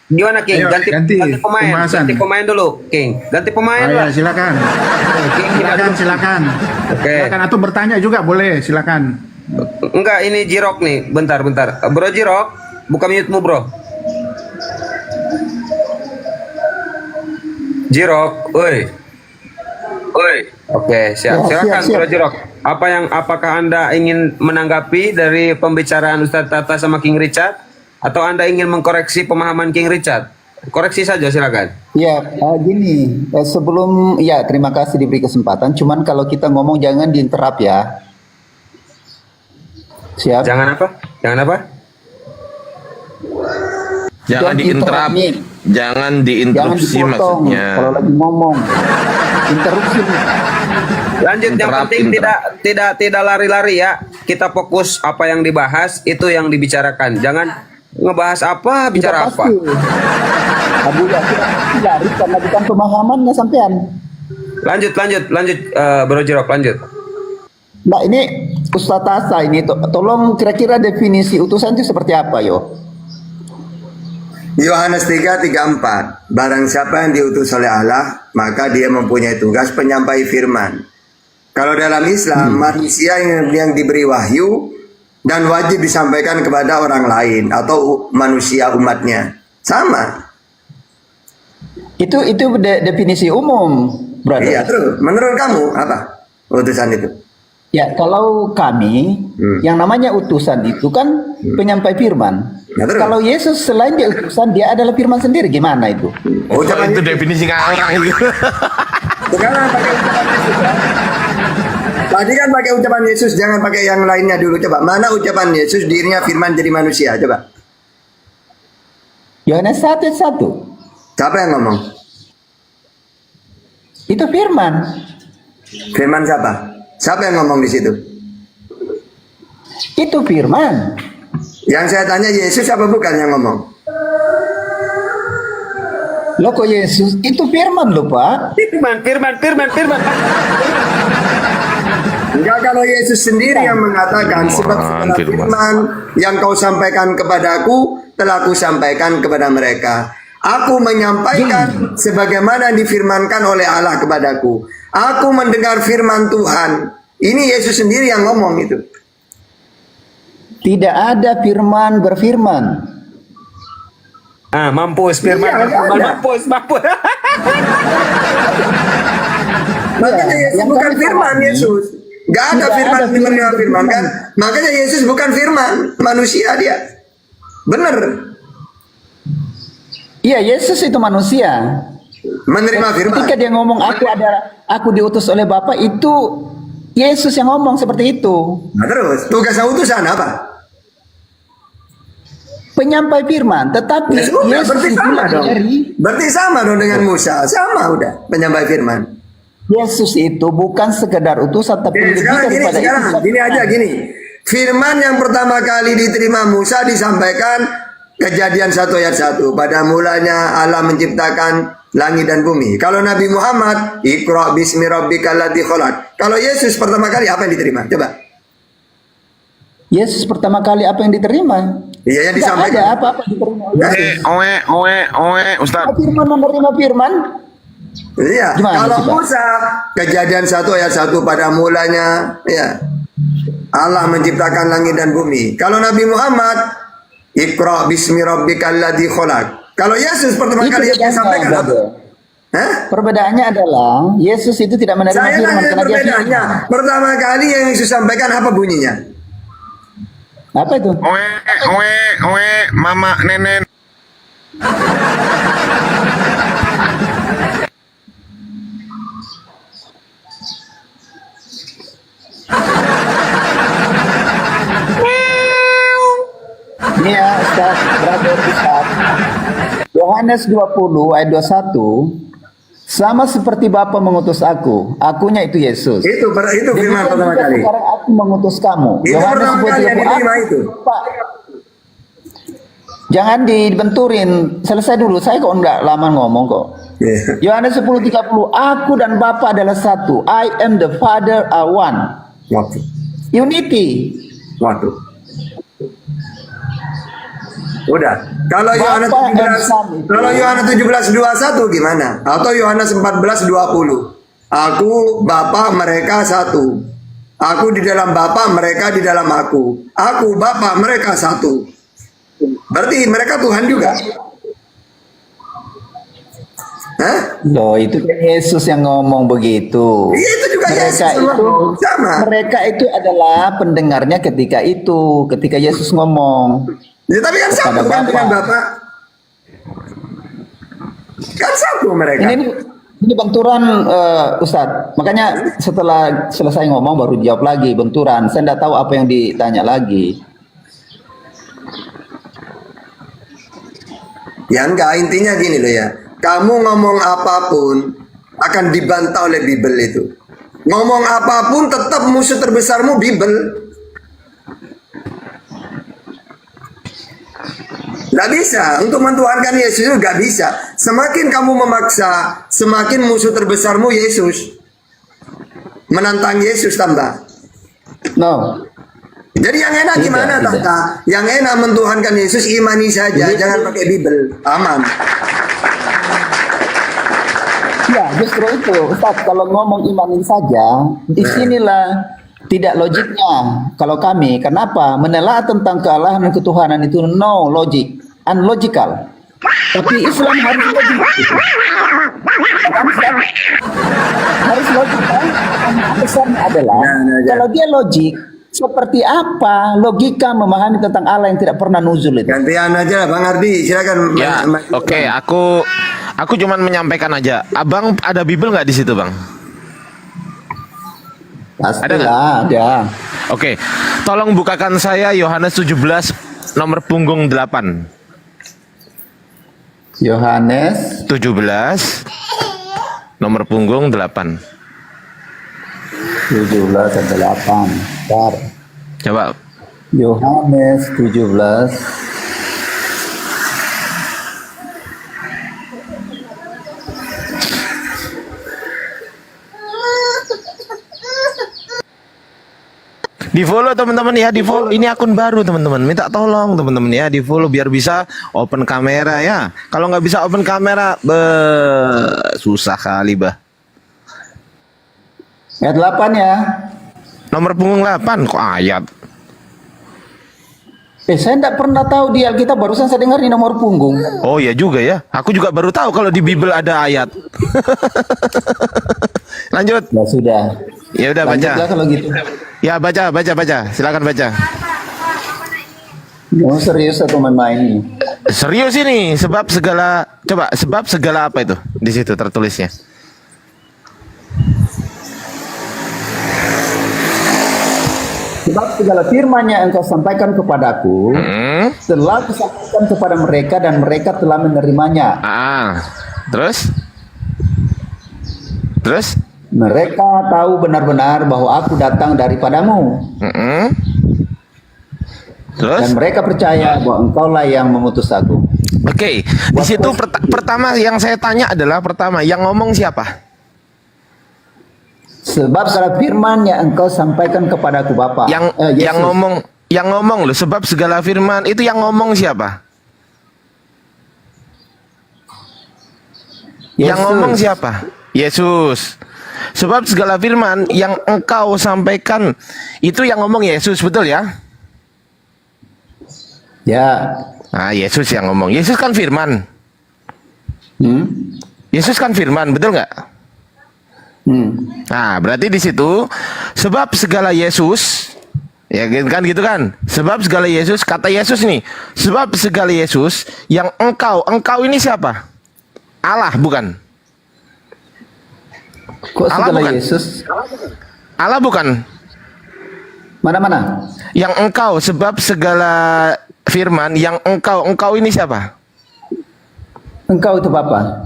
Gimana King? Ayo, Ganti pemain. pembahasan. Ganti pemain dulu, King. Ganti pemain lah. Ya, silakan. King, Silakan. Oke. Silakan atau bertanya juga boleh, silakan. Enggak, ini Jirok nih. Bentar. Bro Jirok, buka mute-mu, Bro. Jirok, oi. Oke, siap. Ya, Silakan, siap. Bro Jirok. Apakah Anda ingin menanggapi dari pembicaraan Ustadz Tata sama King Richard, atau Anda ingin mengkoreksi pemahaman King Richard? Koreksi saja, silakan. Ya, gini, sebelum ya terima kasih diberi kesempatan. Cuman kalau kita ngomong jangan diinterap ya. Siap. Jangan apa? Jangan apa? Jangan diinterap, nih. jangan Jangan diinterupsi dipotong maksudnya. kalau lagi ngomong. Interupsi. Lanjut, yang Interrupt, penting tidak lari-lari ya. Kita fokus apa yang dibahas, itu yang dibicarakan. Jangan ngebahas apa, bicara Tidak apa. pasti. Abu ya tidak pasti lari karena bukan pemahamannya sampean. Lanjut, Bro Jirok, lanjut. Nah ini Ustaz Tasa ini tolong kira-kira definisi utusan itu seperti apa yo? Yohanes 3:34. Barang siapa yang diutus oleh Allah, maka dia mempunyai tugas penyampai firman. Kalau dalam Islam, manusia yang diberi wahyu dan wajib disampaikan kepada orang lain atau manusia umatnya. Sama. Itu definisi umum, brother. Iya, terus menurut kamu apa utusan itu? Ya, kalau kami yang namanya utusan itu kan penyampai firman. Ya, terus? Kalau Yesus selain dia utusan, dia adalah firman sendiri. Gimana itu? Oh, itu definisi orang itu. Sekarang pakai ucapan Yesus ya. Tadi kan pakai ucapan Yesus, jangan pakai yang lainnya dulu. Coba, mana ucapan Yesus dirinya firman jadi manusia? Coba. Yohanes 1:1. Siapa yang ngomong? Itu firman. Firman siapa? Siapa yang ngomong di situ? Itu firman. Yang saya tanya Yesus apa bukan yang ngomong? Loh kok Yesus? Itu firman loh Pak. Firman. Enggak, kalau Yesus sendiri yang mengatakan sebab segala firman yang kau sampaikan kepadaku telah ku sampaikan kepada mereka. Aku menyampaikan sebagaimana difirmankan oleh Allah kepadaku. Aku mendengar firman Tuhan. Ini Yesus sendiri yang ngomong itu. Tidak ada firman berfirman. Mampus, firman. Iya, Mampus. Makanya Yesus yang bukan kami firman pahami, Yesus. Gak ada tidak firman ada firman menerima firman kan? berfirman. Makanya Yesus bukan firman, manusia dia. Bener. Iya, Yesus itu manusia. Menerima firman. Ketika dia ngomong aku diutus oleh Bapa, itu Yesus yang ngomong seperti itu. Nah terus, tugasnya utusan apa? Penyampai firman, tetapi Ya sudah, Yesus berarti itu sama dong. dari Berarti sama dong dengan Musa. Sama udah, penyampai firman. Yesus itu bukan sekedar utusan tapi Oke, lebih sekarang daripada itu. gini aja gini. Firman yang pertama kali diterima Musa disampaikan Kejadian 1 ayat 1. Pada mulanya Allah menciptakan langit dan bumi. Kalau Nabi Muhammad, Iqra bismi rabbikal ladzi khalaq. Kalau Yesus pertama kali apa yang diterima? Coba. Yesus pertama kali apa yang diterima? Iya, yang Tidak disampaikan. ada apa-apa diterima. Ustaz. Firman menerima firman. Iya. Gimana Kalau sih, Pak? Musa, Kejadian 1 ayat 1 pada mulanya, ya. Allah menciptakan langit dan bumi. Kalau Nabi Muhammad, Iqra bismi rabbikal ladzi khalaq. Kalau Yesus pertama Itu kali yang bedanya, disampaikan apa? brother. Hah? Perbedaannya adalah Yesus itu tidak menerima Saya firman tanya karena dia perbedaannya. firman. Pertama kali yang Yesus sampaikan apa bunyinya? Apa itu? Mama nenen. Ini ya Ustaz, brother Ustaz. Yohanes 20 ayat 21. Sama seperti Bapa mengutus aku, akunya itu Yesus. Itu firman Demikian pertama juga kali. sekarang aku mengutus kamu. Itu Yohanes pertama 10, kali yang 30, diterima aku, itu. Pak. Jangan dibenturin, selesai dulu. Saya kok enggak lama ngomong kok. Iya. Yohanes 10:30, aku dan Bapa adalah satu. I am the Father are one. Waduh. Unity. Waduh. Udah. Kalau Yohanes Bapa 17, and Son itu. kalau Yohanes 17:21 gimana? Atau Yohanes 14:20. Aku, Bapa, mereka satu. Aku di dalam Bapa, mereka di dalam aku. Aku, Bapa, mereka satu. Berarti mereka Tuhan juga. Hah? Loh, itu kan Yesus yang ngomong begitu. Iya, itu juga Yesus ngomong. Sama. Mereka itu adalah pendengarnya ketika Yesus ngomong. Ya, tapi kan Kepada satu kan dengan Bapa. Bapak. Kan satu mereka. Ini benturan Ustadz. Makanya setelah selesai ngomong baru jawab lagi benturan. Saya tidak tahu apa yang ditanya lagi. Ya enggak, intinya gini loh ya. Kamu ngomong apapun akan dibantah oleh Bible itu. Ngomong apapun tetap musuh terbesarmu Bible. Nggak bisa, untuk mentuhankan Yesus itu nggak bisa. Semakin kamu memaksa, semakin musuh terbesarmu Yesus. Menantang Yesus tambah. No. Jadi yang enak Tidak, gimana tidak. Tata? Yang enak mentuhankan Yesus, imani saja, jangan pakai Bible. Aman. Ya, justru itu, Ustaz, kalau ngomong imani saja, disinilah tidak logiknya. Kalau kami, kenapa? Menelaah tentang kealahan dan ketuhanan itu no logic, unlogical. Tapi Islam harus logik. Harus logik. Besarnya adalah, kalau dia logik, seperti apa logika memahami tentang Allah yang tidak pernah nuzul itu? Gantian aja Bang Ardi, silakan. Ya, oke, aku cuman menyampaikan aja. Abang ada Bible nggak di situ, Bang? Pastilah ada. Oke, tolong bukakan saya Yohanes 17 nomor punggung 8. Yohanes 17 nomor punggung 8. 17 sampai 8. Bentar. Coba. Yohanes 17 Di follow teman-teman ya, di follow. Ini akun baru teman-teman. Minta tolong teman-teman ya, di follow biar bisa open kamera ya. Kalau nggak bisa open kamera, susah kali bah. ayat 8 ya. Nomor punggung 8 kok ayat. Saya tidak pernah tahu di Alkitab, barusan saya dengar di nomor punggung. Oh ya juga ya. Aku juga baru tahu kalau di Bible ada ayat. Lanjut. Ya sudah. Ya udah baca. Lanjutlah kalau gitu. Ya baca. Silakan baca. Mau serius atau main-main ini? Serius ini, sebab segala apa itu? Di situ tertulisnya. Sebab segala firman yang engkau sampaikan kepadaku telah kusampaikan kepada mereka dan mereka telah menerimanya. Terus? Mereka tahu benar-benar bahwa aku datang daripadamu. Terus? Dan mereka percaya bahwa engkaulah yang mengutus aku. Oke, di situ pertama yang saya tanya adalah yang ngomong siapa? Sebab segala firman yang engkau sampaikan kepadaku Bapa. Yang ngomong loh, sebab segala firman itu yang ngomong siapa? Yesus. Yang ngomong siapa? Yesus. Sebab segala firman yang engkau sampaikan itu yang ngomong Yesus, betul ya? Ya. Nah, Yesus yang ngomong. Yesus kan firman. Yesus kan firman, betul nggak? Nah, berarti di situ sebab segala Yesus, ya kan gitu kan? Sebab segala Yesus, kata Yesus nih, sebab segala Yesus yang engkau ini siapa? Allah bukan? Kok Allah segala bukan? Yesus? Allah bukan? Mana-mana? Yang engkau, sebab segala firman yang engkau ini siapa? Engkau itu Bapa.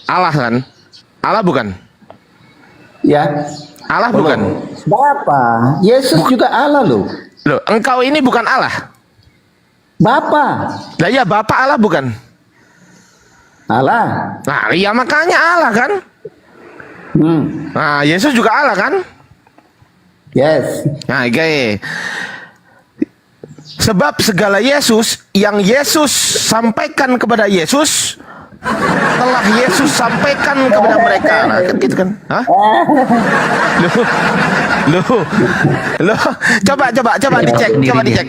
Allah kan? Allah bukan? Ya. Allah bukan? Bapa. Yesus juga Allah loh. Loh, engkau ini bukan Allah? Bapa. Lah ya, Bapa Allah bukan? Allah. Nah, iya makanya Allah kan? Nah, Yesus juga Allah kan? Yes. Nah, oke. Sebab segala Yesus yang Yesus sampaikan kepada Yesus telah Yesus sampaikan kepada mereka. Nah, kan gitu kan? Hah? Loh. Coba dicek.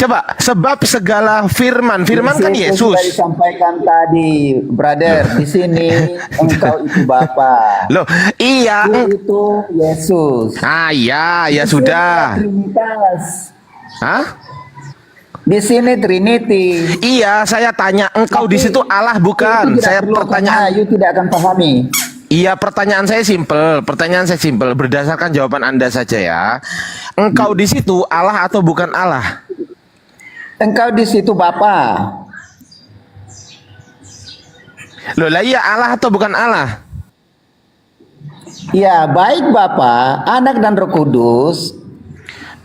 Coba, sebab segala firman kan Itu Yesus. sudah disampaikan tadi, brother. Di sini engkau itu Bapa. Loh, iya. Dia itu Yesus. Ah, iya, ya Di sini sudah. Trinitas. Hah? Di sini Trinity. Iya, saya tanya, engkau di situ Allah bukan? Itu tidak Saya perlu, pertanyaan. karena you tidak akan pahami. Iya, pertanyaan saya simpel. Berdasarkan jawaban Anda saja ya. Engkau di situ Allah atau bukan Allah? Engkau di situ Bapa. Loh, lah iya Allah atau bukan Allah? Ya, baik Bapa, Anak dan Roh Kudus.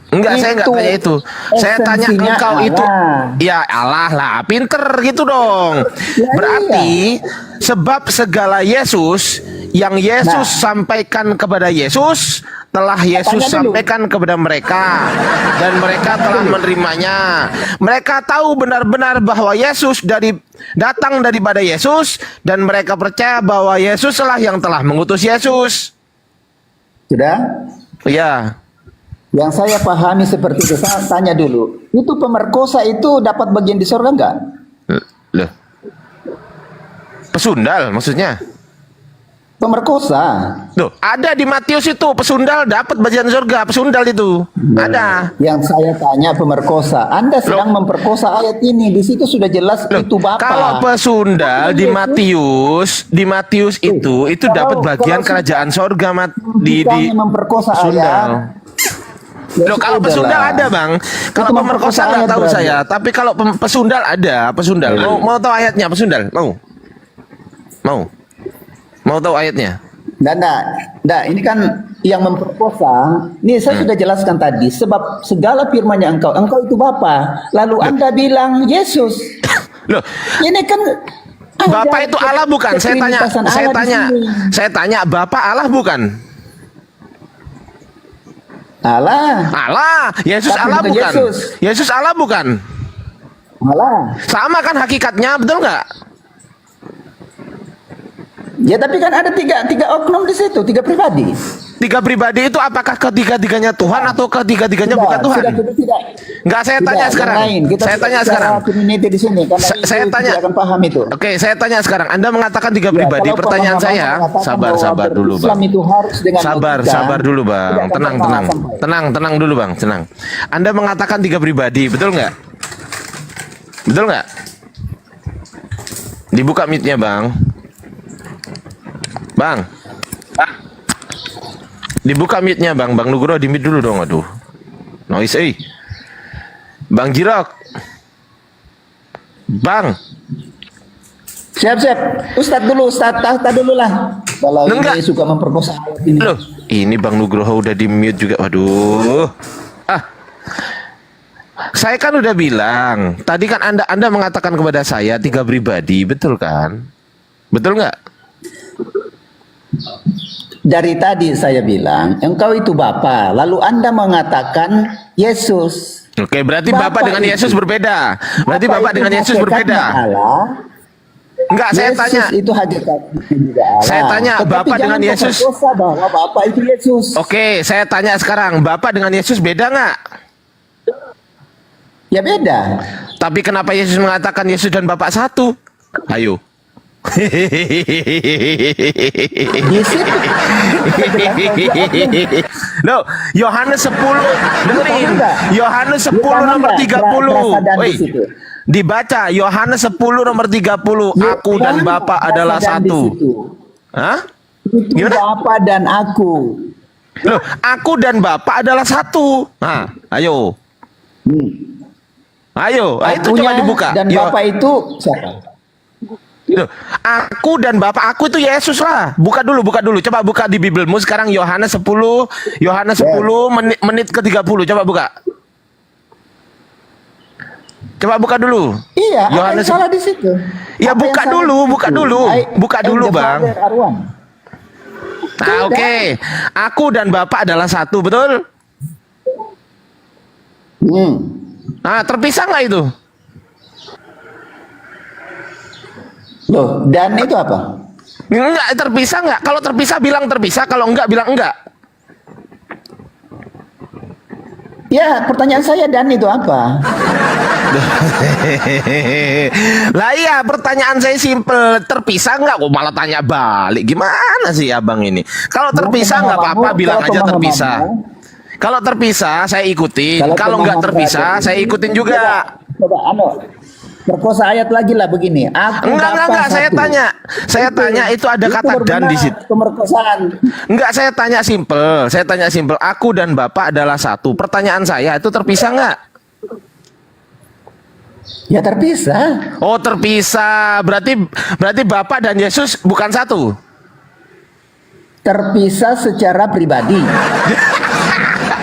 Enggak, saya enggak Itu tanya itu. Saya tanya esensinya engkau itu. Allah. Ya Allah lah, pinter gitu dong. Ya, Berarti sebab segala Yesus yang Yesus sampaikan kepada Yesus telah Yesus Tanya dulu. sampaikan kepada mereka dan mereka telah menerimanya. Mereka tahu benar-benar bahwa Yesus datang daripada Yesus dan mereka percaya bahwa Yesuslah yang telah mengutus Yesus. Sudah? Ya. Yang saya pahami seperti itu, saya tanya dulu. Itu pemerkosa itu dapat bagian di surga enggak? Loh. Pesundal maksudnya? Pemerkosa. Tuh, ada di Matius itu pesundal dapat bagian surga, pesundal itu. Ada. Yang saya tanya pemerkosa. Anda sedang memperkosa ayat ini. Di situ sudah jelas Loh, itu Bapa. kalau pesundal di Matius itu dapat bagian kalau kerajaan surga di bukannya memperkosa pesundal. ayat. Ya Loh, kalau sudah pesundal lah. ada, Bang. Kalau Itu pemerkosa memperkosa nggak ayat tahu berarti. saya, tapi kalau pesundal ada, pesundal. Mau tahu ayatnya pesundal? Mau tahu ayatnya? Nah, ini kan yang memperkosa. Ini saya sudah jelaskan tadi. Sebab segala firman-Nya engkau itu Bapa. Lalu Anda bilang Yesus. Loh, Ini kan Bapak itu Allah bukan? ketrinitasan Allah di sini. Saya tanya, Bapak Allah bukan? Allah. Allah, Yesus Tapi Allah bukan bukan? Yesus. Yesus Allah bukan? Allah. Sama kan hakikatnya, betul nggak? Ya tapi kan ada tiga oknum di situ, tiga pribadi. Tiga pribadi itu apakah ketiga-tiganya Tuhan atau ketiga-tiganya bukan Tuhan? Tidak. Enggak, saya Tidak, tanya yang sekarang. lain. Kita Saya sudah tanya bicara sekarang. Trinity di sini, karena Saya itu tanya. tidak akan paham itu. Oke, saya tanya sekarang. Anda mengatakan tiga Ya, pribadi. kalau Pertanyaan pemahaman saya, mengatakan sabar bahwa dulu, Islam Bang. itu harus dengan logika, Sabar dulu, tidak Bang. akan Tenang pernah sampai. tenang dulu, Bang. Tenang. Anda mengatakan tiga pribadi, betul nggak? Betul nggak? Dibuka mic-nya, Bang. Bang. Dibuka mic-nya, Bang. Bang Nugroho di mute dulu dong, aduh. Noise, Bang Jirok. Bang. Siap. Ustadz dulu lah. Kalau Enggak. ini suka memperkosa ayat ini. Loh, ini Bang Nugroho udah di mute juga. Waduh. Saya kan udah bilang. Tadi kan Anda mengatakan kepada saya tiga pribadi, betul kan? Betul nggak? Dari tadi saya bilang, engkau itu Bapa. Lalu Anda mengatakan Yesus. Oke, berarti Bapak dengan itu. Yesus berbeda. Berarti Bapak itu dengan Yesus hakikatnya berbeda. Allah. Enggak, saya Yesus tanya. itu hakikatnya juga Allah. Saya tanya, Tetapi Bapak jangan dengan Yesus. memperkosa bahwa Bapak itu Yesus. Oke, saya tanya sekarang, Bapak dengan Yesus beda nggak? Ya beda. Tapi kenapa Yesus mengatakan Yesus dan Bapak satu? Ayo. Di situ. Loh, Yohanes 10 dengerin. Enggak. Yohanes 10 Paham nomor enggak? 30. Perasaan di Woi. situ. Dibaca Yohanes 10 nomor 30. Aku dan Paham Bapa enggak adalah perasaan di satu. situ? Hah? Itu Gimana? Bapa dan aku. Loh, aku dan Bapa adalah satu. Nah, ayo. Ayo, itu coba Akunya dibuka. Dan Bapa itu siapa? Loh, aku dan Bapak aku itu Yesus lah. Buka dulu. Coba buka di Bibelmu sekarang Yohanes 10 menit ke 30. Coba buka. Coba buka dulu. Iya, apa yang Yohanes salah di situ? Ya, Apa buka yang salah dulu, di buka situ? dulu. Buka dulu, the Bang. Father are one. Nah, oke. Aku dan Bapak adalah satu, betul? Nah, terpisah nggak itu? Loh, dan itu apa? Enggak, terpisah nggak? Kalau terpisah bilang terpisah, kalau enggak bilang enggak. Ya, pertanyaan saya Dan itu apa? Lah iya, pertanyaan saya simpel. Terpisah nggak? Kok malah tanya balik? Gimana sih abang ini? Kalau terpisah nggak apa-apa, bilang aja terpisah. Kalau terpisah, saya ikutin. Kalau nggak terpisah, saya ikutin juga. Coba perkosa ayat lagi lah begini. Aku Enggak, Bapa saya satu. tanya itu ada kata baru dan benar, di situ. Pemerkosaan. Enggak, saya tanya simpel. Aku dan Bapak adalah satu. Pertanyaan saya itu terpisah nggak? Ya terpisah. Oh, terpisah. Berarti Bapak dan Yesus bukan satu. Terpisah secara pribadi.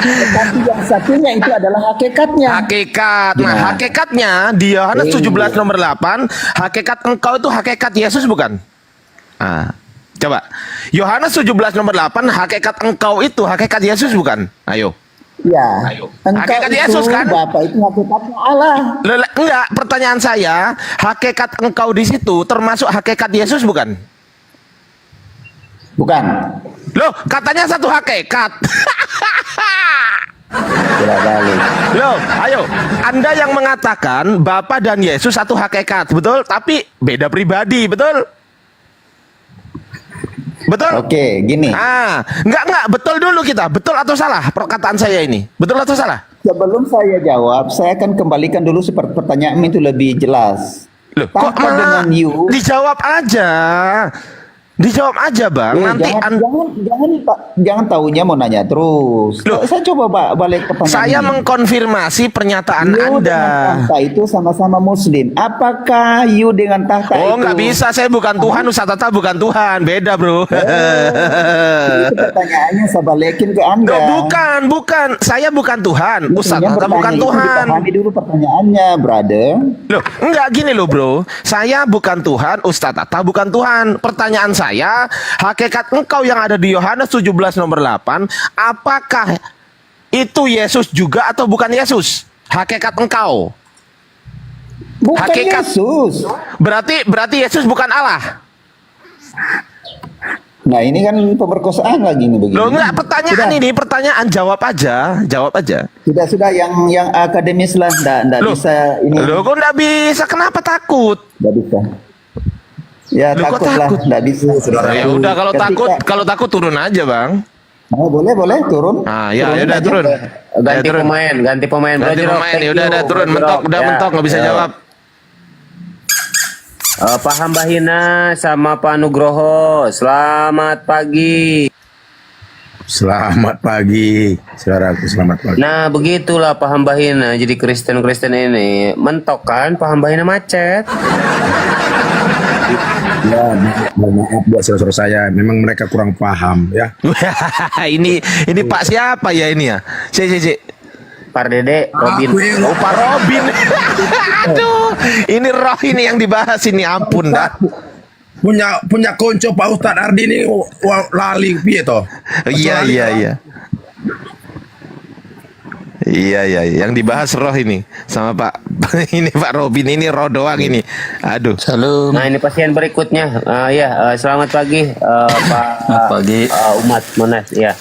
Tetapi yang satunya itu adalah hakikatnya. Hakikat. Nah, Ya. hakikatnya di Yohanes 17 nomor 8, hakikat engkau itu hakikat Yesus bukan? Ah, coba. Yohanes 17 nomor 8, hakikat engkau itu hakikat Yesus bukan? Ayo. Ya. Engkau Hakikat itu Yesus, kan? Bapak itu hakikatnya Allah. Enggak, pertanyaan saya, hakikat engkau di situ termasuk hakikat Yesus bukan? Bukan. Loh, katanya satu hakikat. Tidak balik. Loh, ayo, Anda yang mengatakan Bapa dan Yesus satu hakikat, betul? Tapi beda pribadi, betul? Betul? Oke, gini. Enggak, betul dulu kita. Betul atau salah perkataan saya ini? Betul atau salah? Sebelum saya jawab, saya akan kembalikan dulu seperti pertanyaan itu lebih jelas. Loh, kok Tata malah dengan you. dijawab aja? Dijawab aja, Bang. Nanti jangan tahunya mau nanya terus. Loh, saya coba balik pertanyaan saya ini. mengkonfirmasi pernyataan You Anda. dengan tahta itu sama-sama muslim. Apakah you dengan tahta Oh, itu? nggak bisa. Saya bukan Tuhan. Ustaz Tata bukan Tuhan. Beda, bro. Itu pertanyaannya saya balikin ke Anda. Loh, bukan. Saya bukan Tuhan. Ustaz Yang Tata bukan bertanya itu Tuhan. dipahami dulu pertanyaannya, brother. Loh, enggak gini loh, bro. Saya bukan Tuhan. Ustaz Tata bukan Tuhan. Pertanyaan saya, hakikat engkau yang ada di Yohanes 17 nomor 8, apakah itu Yesus juga atau bukan Yesus? Hakikat engkau. Bukan Hakikat. Yesus. Berarti Yesus bukan Allah. Nah, ini kan pemerkosaan lagi nih begini. Loh, enggak, pertanyaan Sudah. ini pertanyaan, jawab aja. Sudah yang akademis lah, enggak Loh, bisa ini. Loh, kok enggak bisa? Kenapa takut? Enggak bisa. Ya Loh, kok takut lah, takut? enggak bisa. Ya udah, kalau takut turun aja, Bang. Oh, boleh turun. Ya udah aja. turun. Ganti Ya, turun. pemain, ganti pemain. Bro Ganti Jirok, pemain. thank Ya udah you, turun, Bro mentok, Jirok. udah Ya, mentok, nggak bisa ya. jawab. Pak Hambahina sama Pak Nugroho, selamat pagi. Selamat pagi, saudaraku. Selamat pagi. Nah, begitulah Pak Hambahina. Jadi Kristen ini mentok kan, Pak Hambahina macet. Ya, maaf buat saudara saya. Memang mereka kurang paham ya. ini Pak siapa ya ini ya? Si. Pak Dede, Robin. Oh, Pak Robin. Aduh, ini roh ini yang dibahas ini, ampun dah. Punya konco Pak Ustadz Ardi ini lali piye toh? Iya. Iya, yang dibahas roh ini sama Pak ini Pak Robin, ini roh doang ini. Aduh. Salam. Nah, ini pasien berikutnya. Selamat pagi Pak Pagi. Umat Monas ya.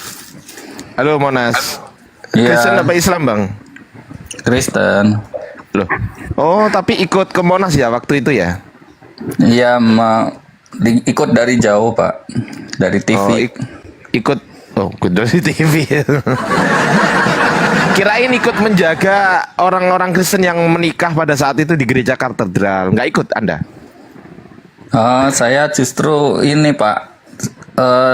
Halo Monas. Iya. Kristen apa Islam, Bang? Kristen. Loh. Oh, tapi ikut ke Monas ya waktu itu ya? Iya, ikut dari jauh, Pak. Dari TV. Oh, ikut dari TV. Kirain ikut menjaga orang-orang Kristen yang menikah pada saat itu di gereja katedral. Nggak ikut Anda? Saya justru ini, Pak.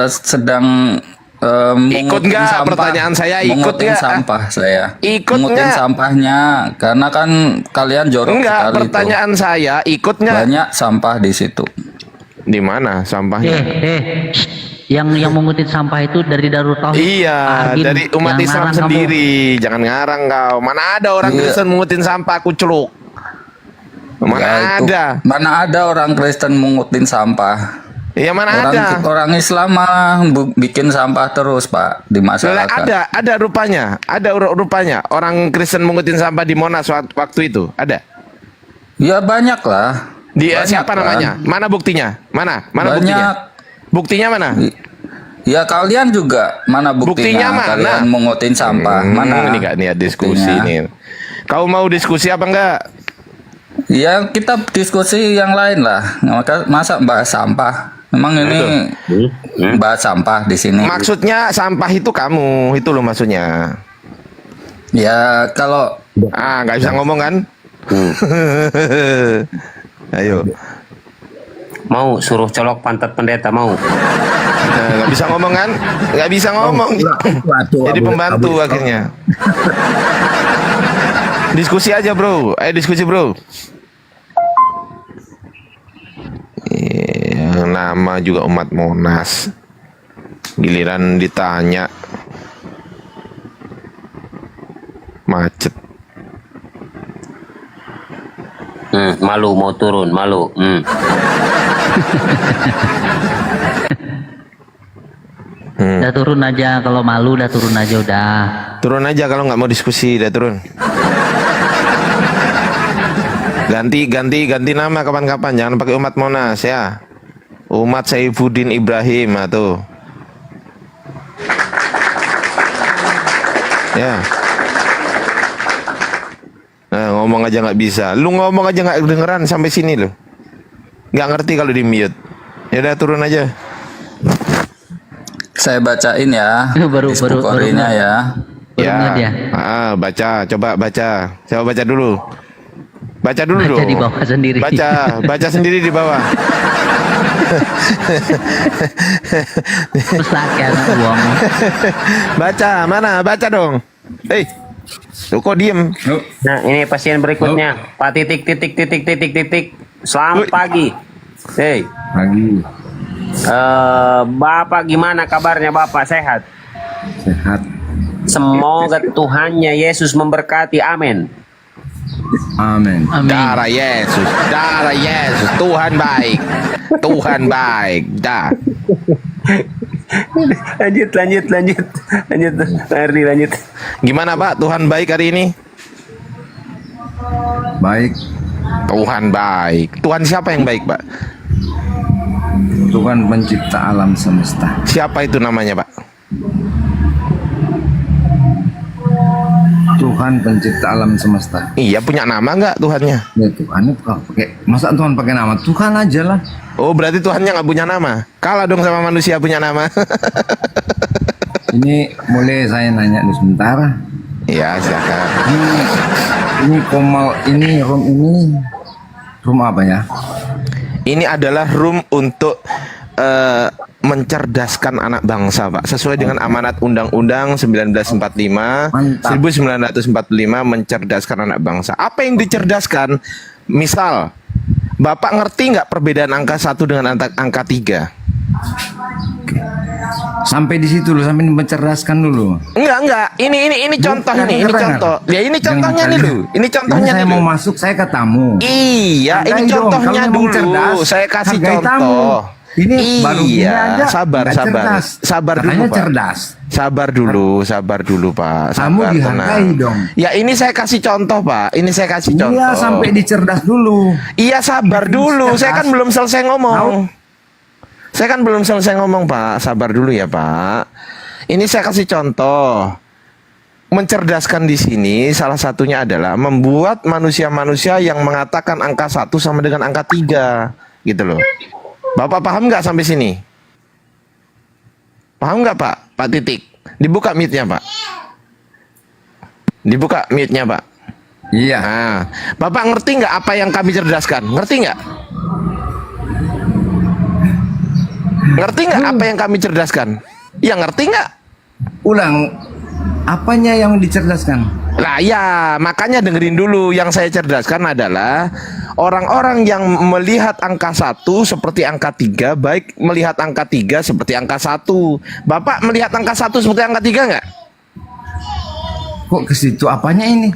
Sedang ikut mengutin nggak? sampah. Pertanyaan saya, ikut Mengutin nggak? sampah saya. Ikut mengutin nggak? sampahnya karena kan kalian jorok Enggak, sekali pertanyaan saya, ikut tuh. nggak? Banyak sampah di situ. Di mana sampahnya? Yang mengutin sampah itu dari Darul Tauhid. Iya, dari umat Islam sendiri. Jangan ngarang kau. Mana ada orang Kristen mengutin sampah kuceluk? Mana ada? Mana ada orang Kristen mengutin sampah? Iya, mana ada? Orang Islam malah bikin sampah terus, Pak, di masyarakat. Ada rupanya. Ada rupanya orang Kristen mengutin sampah di Monas waktu itu. Ada? Ya banyak lah. Dia Banyak siapa lah. namanya? Mana buktinya? Mana Banyak. buktinya? Buktinya mana? Ya kalian juga mana Buktinya buktinya, mana? kalian mengutin sampah? Mana? Ini nggak niat diskusi buktinya? nih. Kau mau diskusi apa enggak? Ya kita diskusi yang lain lah. Masa bahas sampah? Memang ini bahas sampah di sini. Maksudnya sampah itu kamu, itu loh maksudnya. Ya kalau Nggak bisa ngomong kan? Ayo. Mau suruh colok pantat pendeta mau? Nggak bisa ngomong kan? Nggak bisa ngomong. Jadi pembantu akhirnya. Diskusi aja bro. Ayo diskusi bro. Nama juga umat Monas. Giliran ditanya macet. Malu mau turun, malu. Udah turun aja, kalau malu udah turun aja udah. Turun aja kalau nggak mau diskusi, udah turun. Ganti nama kapan-kapan, jangan pakai umat Monas ya. Umat Saifuddin Ibrahim tuh. Ya. Nah, ngomong aja nggak bisa. Lu ngomong aja nggak kedengeran sampai sini lo. Nggak ngerti kalau di mute. Ya udah turun aja. saya bacain ya, Baru Bukhari-nya ya. Ya. Baca, coba baca. Coba baca dulu. Baca dulu Baca dong. di bawah sendiri. Baca sendiri di bawah. Pusaka anak buang. Baca, mana? Baca dong. Lu kok diem? Nah, ini pasien berikutnya. Pak titik. Selamat pagi. Hei. Pagi. Bapak gimana kabarnya Bapak? Sehat? Sehat. Semoga Tuhannya Yesus memberkati. Amin. Amin. Darah Yesus, Tuhan baik, dah. lanjut. Gimana Pak, Tuhan baik hari ini? Baik. Tuhan baik. Tuhan siapa yang baik Pak? Tuhan pencipta alam semesta. Siapa itu namanya Pak? Tuhan pencipta alam semesta. Iya, punya nama nggak Tuhannya? Ya Tuhan itu pakai, masa Tuhan pakai nama? Tuhan aja lah. Oh, berarti Tuhannya nggak punya nama. Kalah dong sama manusia punya nama. Ini boleh saya nanya dulu sebentar? Iya, silakan. Ini komal ini room apa ya? Ini adalah room untuk mencerdaskan anak bangsa, Pak. Sesuai dengan amanat Undang-Undang 1945, 1945 mencerdaskan anak bangsa. Apa yang dicerdaskan? Misal, Bapak ngerti nggak perbedaan angka 1 dengan angka 3? Sampai di situ loh, sampai mencerdaskan dulu. Enggak. Ini contoh ini contoh. Ya ini contohnya nih lu. Ini contohnya saya nih. mau masuk, saya ke tamu. Iya, ini contohnya dulu. Saya kasih contoh. Ini baru gini aja. Sabar dulu, Pak. Cerdas. Sabar dulu, Pak. Kamu Sabar, dihargai tenang. dong. Ya ini saya kasih contoh, Pak. Ini saya kasih contoh. Iya, sampai dicerdas dulu. Iya, sabar dulu. Saya kan belum selesai ngomong. Pak. Sabar dulu ya, Pak. Ini saya kasih contoh. Mencerdaskan di sini salah satunya adalah membuat manusia-manusia yang mengatakan angka 1 sama dengan angka 3, gitu loh. Bapak paham nggak sampai sini? Paham nggak Pak? Pak Titik. Dibuka mic-nya Pak. Dibuka mic-nya Pak. Iya. Nah, Bapak ngerti nggak apa yang kami cerdaskan? Ngerti nggak? Ngerti nggak apa yang kami cerdaskan? Ya ngerti nggak? Ulang. Apanya yang dicerdaskan? Lah ya, makanya dengerin dulu. Yang saya cerdaskan adalah orang-orang yang melihat angka 1 seperti angka 3, baik melihat angka 3 seperti angka 1. Bapak melihat angka 1 seperti angka 3 nggak? Kok ke situ apanya ini?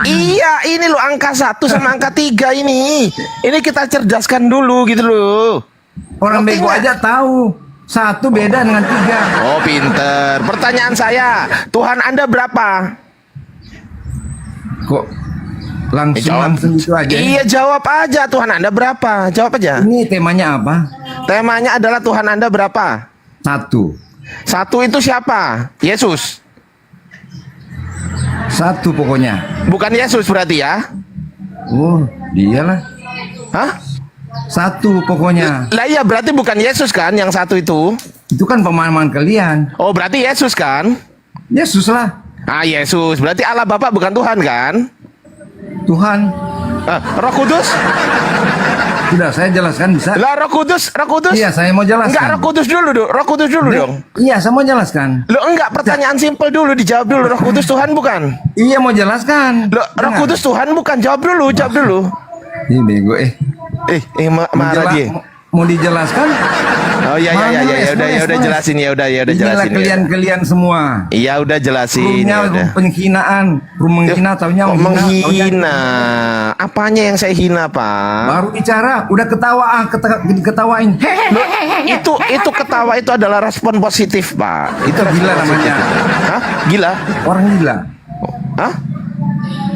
Iya, ini loh angka 1 sama angka 3 ini. Ini kita cerdaskan dulu gitu loh. Orang bego aja tahu. 1 beda dengan 3. Oh, pinter. Pertanyaan saya, Tuhan Anda berapa? Kok langsung gitu aja? Iya, jawab aja. Tuhan Anda berapa? Jawab aja. Ini temanya apa? Temanya adalah Tuhan Anda berapa? Satu. Satu itu siapa? Yesus. Satu pokoknya. Bukan Yesus berarti ya? Oh, dialah. Hah? Satu pokoknya. Lah iya berarti bukan Yesus kan yang satu itu? Itu kan pemahaman kalian. Oh berarti Yesus kan? Yesus lah. Ah Yesus. Berarti Allah Bapa bukan Tuhan kan? Tuhan. Roh Kudus? Sudah saya jelaskan bisa. Lah Roh Kudus, Roh Kudus? Iya, saya mau jelaskan. Enggak, Roh Kudus dulu dong. Roh Kudus dulu dong. Iya, saya mau jelaskan. Lo enggak, pertanyaan simpel dulu, dijawab dulu. Roh Kudus Tuhan bukan? Iya, mau jelaskan. Lo Roh Kudus Tuhan bukan? Jawab dulu, jawab dulu. Ini bego marah dia. Mau dijelaskan? Oh iya ya udah jelasin ya udah Inilah jelasin. kalian semua. Iya udah jelasin. Rumahnya Ya udah. penghinaan, menghina taunya Kok menghina. Apanya yang saya hina, Pak? Baru bicara, udah ketawa diketawain. Itu ketawa itu adalah respon positif, Pak. Itu respon Gila positif. namanya. Hah? Gila? Orang gila. Hah?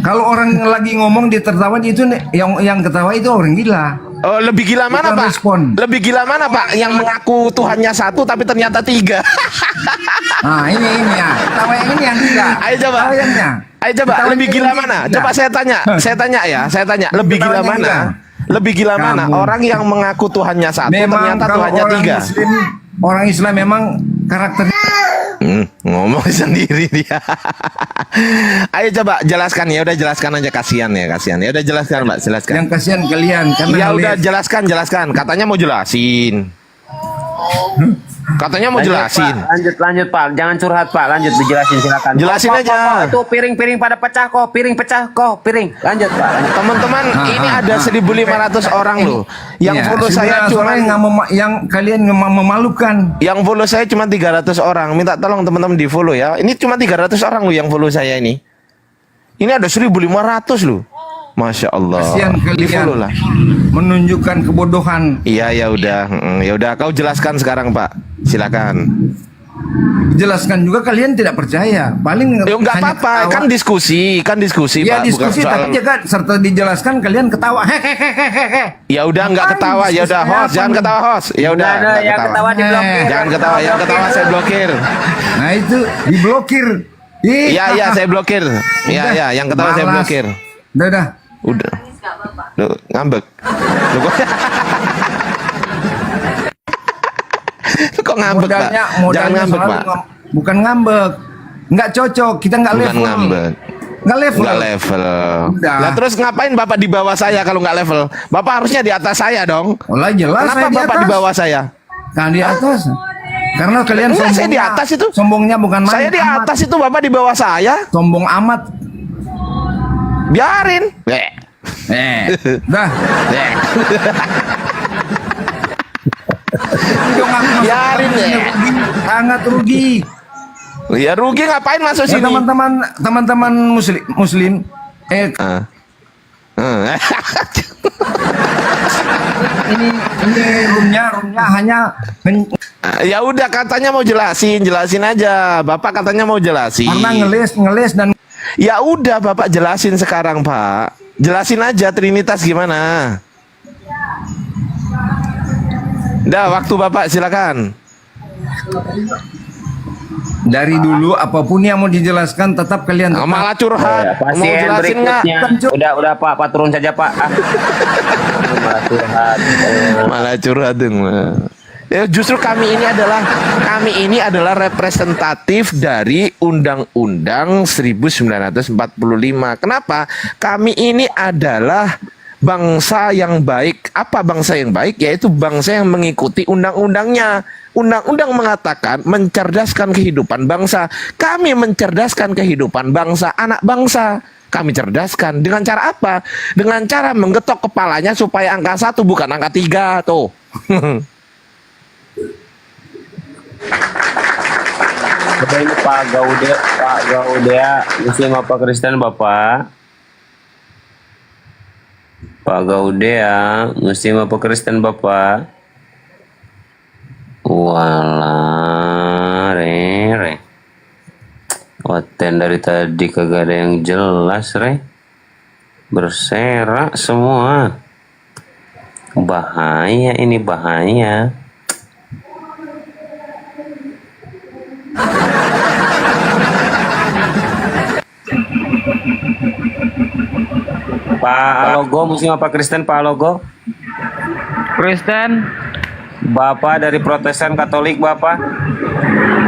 Kalau orang lagi ngomong dia tertawa itu yang ketawa itu orang gila. Oh, lebih gila mana, Bukan Pak? respon. Lebih gila mana, Pak? Yang mengaku Tuhannya satu tapi ternyata tiga. Nah, ini ya. Ketawa yang ini yang gila. Ayo coba. Ketawaannya. Ayo coba, Ketawa lebih yang gila ini mana? gila. Coba saya tanya ya, saya tanya. Lebih gila Ketawanya mana? gila. Lebih gila mana? Kamu. Orang yang mengaku Tuhannya satu Memang ternyata kalau Tuhannya orang tiga. Orang Islam memang karakternya Ngomong sendiri dia. Ayo coba jelaskan ya, udah jelaskan aja, kasihan ya. Ya udah jelaskan, Mbak, jelaskan. yang kasihan kalian karena Ya udah ngelihat- jelaskan. Katanya mau jelasin. Katanya mau jelasin. Lanjut Pak, jangan curhat Pak, lanjut dijelasin silakan. Jelasin Kok, aja. Itu piring pada pecah kok, piring pecah kok, piring. Lanjut Pak. Teman-teman, ini ada 1.500 orang loh. Yang Iya, follow saya sebenarnya cuma yang kalian memalukan. yang follow saya cuma 300 orang. Minta tolong teman-teman di follow ya. Ini cuma 300 orang loh yang follow saya ini. Ini ada 1.500 loh. Masya Allah. Kasihan Di follow kalian lah. menunjukkan kebodohan. Iya ya udah, ya udah. Kau jelaskan sekarang Pak. Silakan. Jelaskan juga kalian tidak percaya. Paling Ya nggak hanya apa-apa, ketawa. kan diskusi Ya Pak. diskusi Bukan soal- tapi juga serta dijelaskan kalian ketawa. Hehehehe. Ya udah nggak Ngapain ketawa, ya udah diskusinya host, apa jangan nih? ketawa host. Ya udah, Nggak ada, nggak yang ketawa diblokir. Jangan ketawa, yang ketawa saya blokir. Nah itu diblokir. Ih, Iya, saya blokir. Iya, Udah, ya, yang ketawa saya malas. blokir. Udah. Udah. Loh, ngambek. Loh, kok ngambek, Pak? Jangan Modalnya ngambek, selalu Pak. bukan ngambek. Nggak cocok, kita nggak Bukan level. ngambek. Nggak level. Nggak level. Udah. Lah terus ngapain Bapak di bawah saya kalau nggak level? Bapak harusnya di atas saya dong. Oh lah jelas Kenapa saya di Bapak atas. di bawah saya? Nah di atas. Karena kalian Enggak, saya di atas itu. Sombongnya bukan main. Saya di amat. atas itu, Bapak di bawah saya. Sombong amat. Biarin. Dah. Dong aku masuk Biarin, rugi, sangat rugi. Ya rugi ngapain masuk Ya, sini? teman-teman muslim ini roomnya hanya Ya udah katanya mau jelasin aja. Bapak katanya mau jelasin. karena ngeles dan Ya udah Bapak jelasin sekarang, Pak. Jelasin aja Trinitas gimana. Dah, waktu Bapak silakan. dari dulu apapun yang mau dijelaskan tetap kalian tetap Malah curhat. Mau Pasien jelasin nggak? berikutnya. Udah Pak, turun saja Pak. Malah curhat. Malah curhat dong. Ya, justru kami ini adalah representatif dari Undang-Undang 1945. Kenapa? Kami ini adalah bangsa yang baik. Apa bangsa yang baik? Yaitu bangsa yang mengikuti undang-undangnya. Undang-undang mengatakan mencerdaskan kehidupan bangsa. Kami mencerdaskan kehidupan bangsa, anak bangsa. Kami cerdaskan dengan cara apa? Dengan cara menggetok kepalanya supaya angka 1 bukan angka 3 tuh. Bapak ini Pak Gaudea, Muslim apa Kristen Bapak? Pak Gaudea, Muslim apa Kristen Bapak? Walah, re. Oten dari tadi kagak ada yang jelas, re. Berserak semua. Bahaya ini, bahaya. Pak Alogo, Muslim apa Kristen Pak Alogo? Kristen, Bapak dari Protestan Katolik Bapak?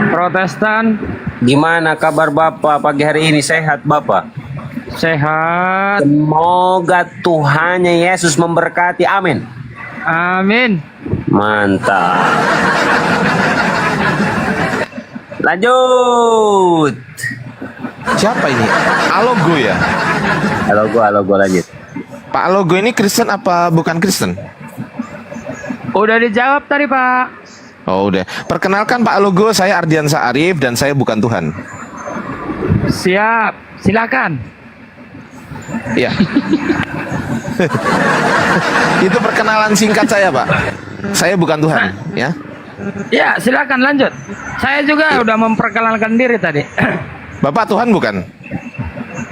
Protestan, Gimana kabar Bapak pagi hari ini? Sehat Bapak? sehat. Semoga Tuhannya Yesus memberkati. Amin. Amin. Mantap. Lanjut. Siapa ini? Alogo ya? Alogo lanjut. Pak Alogo ini Kristen apa bukan Kristen? Udah dijawab tadi, Pak. Oh udah. Perkenalkan Pak Alogo, saya Ardiansa Arif dan saya bukan Tuhan. Siap, silakan. Iya. Itu perkenalan singkat saya, Pak. Saya bukan Tuhan, ya. Ya, silakan lanjut. Saya juga udah memperkenalkan diri tadi. Bapak Tuhan bukan?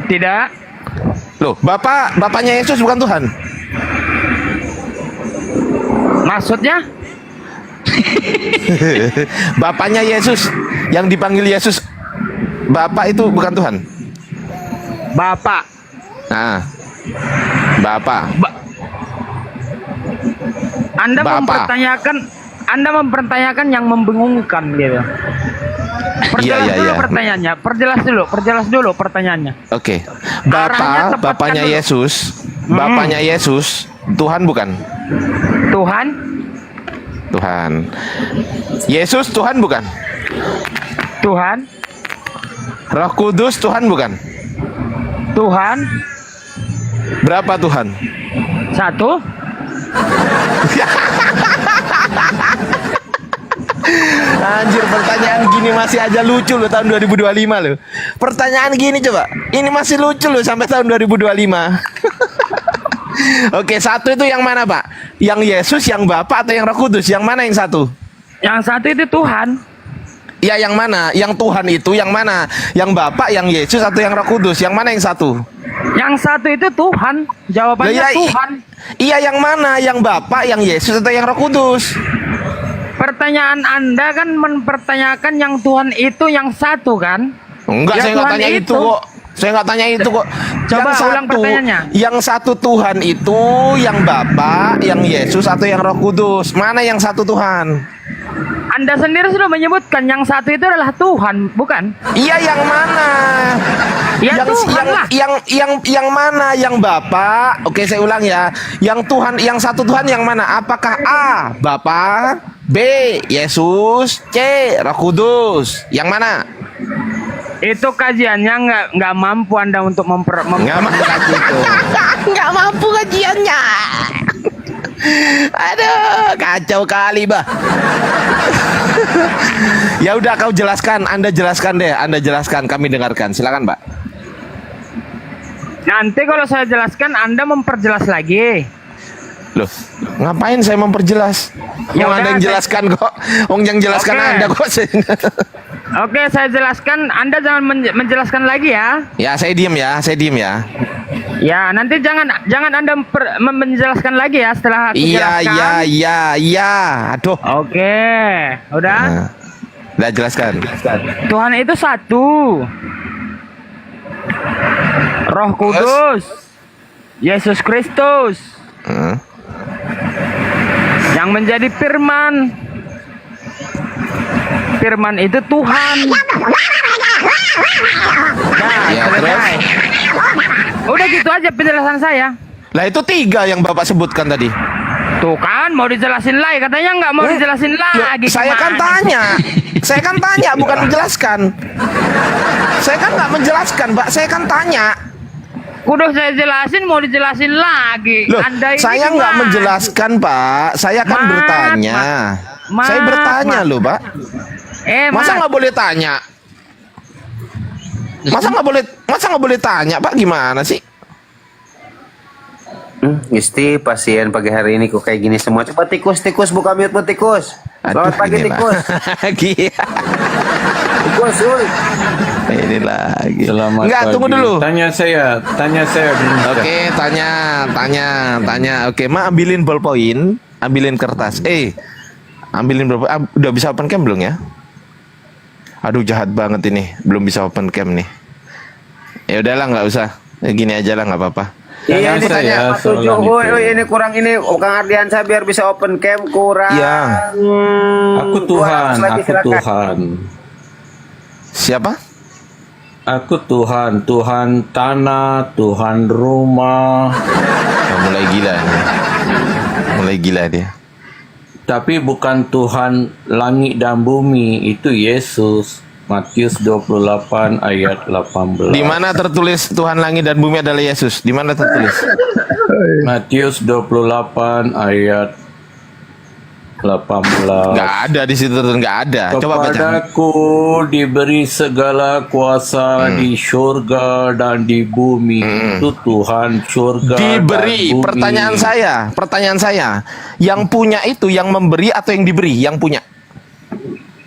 Tidak. Loh, bapaknya Yesus bukan Tuhan? Maksudnya? Bapaknya Yesus yang dipanggil Yesus, Bapak itu bukan Tuhan? Bapak. Nah, Bapak. Anda Bapak. mempertanyakan yang membingungkan gitu. Perjelas dulu pertanyaannya. Perjelas dulu pertanyaannya. Oke. Arahnya tepatkan Bapaknya dulu. Yesus, Bapaknya Yesus, Tuhan bukan? Tuhan. Tuhan. Yesus Tuhan bukan? Tuhan. Roh Kudus Tuhan bukan? Tuhan. Berapa Tuhan? Satu. Anjir, pertanyaan gini masih aja lucu loh tahun 2025 loh. Pertanyaan gini coba. Ini masih lucu loh sampai tahun 2025. Oke, satu itu yang mana, Pak? Yang Yesus, yang Bapa atau yang Roh Kudus? Yang mana yang satu? Yang satu itu Tuhan. Ya, yang mana? Yang Tuhan itu yang mana? Yang Bapa, yang Yesus atau yang Roh Kudus? Yang mana yang satu? Yang satu itu Tuhan. Jawabannya Lah, iya, Tuhan. Iya, yang mana? Yang Bapa, yang Yesus atau yang Roh Kudus? Pertanyaan Anda kan mempertanyakan yang Tuhan itu yang satu kan? Enggak, Ya, saya nggak Tuhan tanya itu kok. Saya nggak tanya itu kok. Coba Yang ulang pertanyaannya. Yang satu Tuhan itu yang Bapa, yang Yesus atau yang Roh Kudus? Mana yang satu Tuhan? Anda sendiri sudah menyebutkan yang satu itu adalah Tuhan, bukan? Iya, yang mana? Ya, Tuhan lah. Yang mana? Yang Bapa? Oke, saya ulang ya. Yang Tuhan, yang satu Tuhan yang mana? Apakah A, Bapa, B, Yesus, C, Roh Kudus? Yang mana? Itu kajiannya nggak mampu Anda untuk Nggak itu. Nggak mampu kajiannya. Aduh, kacau kali, bah. Ya udah, kau jelaskan. Anda jelaskan deh. Anda jelaskan. Kami dengarkan. Silakan, Pak. Nanti kalau saya jelaskan Anda memperjelas lagi. Loh, ngapain saya memperjelas? Ya Yang udah, Anda yang jelaskan kok. Yang jelaskan Oke. Anda kok. Oke, saya jelaskan. Anda jangan menjelaskan lagi ya. Ya, saya diem ya. Saya diem ya. Ya, nanti jangan Anda menjelaskan lagi ya setelah aku jelaskan. Iya. Aduh. Oke, udah. Nah, udah jelaskan. Tuhan itu satu. Roh Kudus. Yesus Kristus. Yang menjadi firman. Firman itu Tuhan. Nah, Ya, selesai. Udah gitu aja penjelasan saya. Lah, itu 3 yang Bapak sebutkan tadi. Tuh kan mau dijelasin lagi, katanya nggak mau dijelasin lagi. Saya kan tanya. Saya kan tanya, bukan menjelaskan. Saya kan nggak menjelaskan, Pak. Saya kan tanya. Udah saya jelasin, mau dijelasin lagi. Loh, Anda ini saya nggak gimana? menjelaskan, Pak. Saya kan bertanya. Saya bertanya loh, Pak. Masa nggak boleh tanya? Masa nggak boleh tanya, Pak? Gimana sih? Gusti, pasien pagi hari ini kok kayak gini semua. Coba tikus buka mute buat tikus. Selamat pagi ini tikus. lagi. Tikus, Ul. Ini lagi. Selamat Enggak, pagi. tunggu dulu. Tanya saya. Oke, tanya. Oke, Ma, ambilin ballpoint, ambilin kertas. Ambilin ballpoint. Udah bisa open cam belum ya? Aduh, jahat banget ini. Belum bisa open cam nih. Ya udahlah, nggak usah. Gini aja lah, nggak apa-apa. Iya, ini tanya saya 47. soalan Woi, itu. woi, ini kurang ini. Kang Ardian saya biar bisa open cam kurang. Iya. Aku Tuhan, 200 lagi, aku silakan. Tuhan. Siapa? Aku Tuhan, Tuhan tanah, Tuhan rumah. Oh, mulai gila nih. Mulai gila dia. Tapi bukan Tuhan langit dan bumi, itu Yesus. Matius 28 ayat 18. Di mana tertulis Tuhan langit dan bumi adalah Yesus? Di mana tertulis? Matius 28 ayat 18. Nggak ada di situ, nggak ada. Coba baca. Kepadaku diberi segala kuasa di surga dan di bumi. Itu Tuhan surga Diberi. dan bumi. Pertanyaan saya, yang punya itu yang memberi atau yang diberi? Yang punya?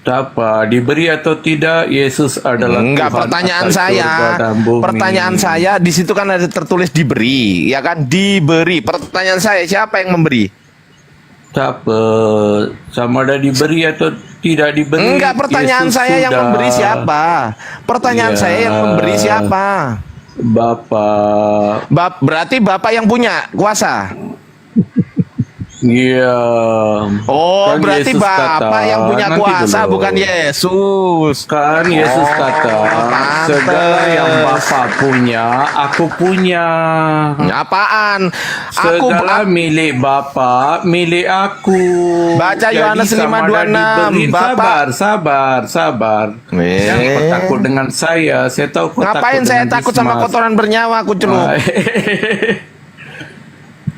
Apa diberi atau tidak? Yesus adalah Enggak, Tuhan pertanyaan atas saya. surga dan bumi. Pertanyaan saya di situ kan ada tertulis diberi, ya kan? Diberi. Pertanyaan saya, siapa yang memberi? Apa sama ada diberi atau tidak diberi? Enggak, pertanyaan Yesus saya yang sudah. memberi siapa? Pertanyaan Ya. saya yang memberi siapa? Bapak. Berarti Bapak yang punya kuasa. Iya. Oh, Kan berarti Yesus Bapak kata, yang punya nanti kuasa, dulu. bukan Yesus. Kan Yesus kata, pantes. segala yang Bapak punya, aku punya. Apaan? Segala milik Bapak, milik aku. Baca Jadi Yohanes sama 5:26, ada diberi. Bapak. Sabar. Jangan kau takut dengan saya tahu kau Ngapain takut saya dengan takut sama Dismas. kotoran bernyawa, aku celup?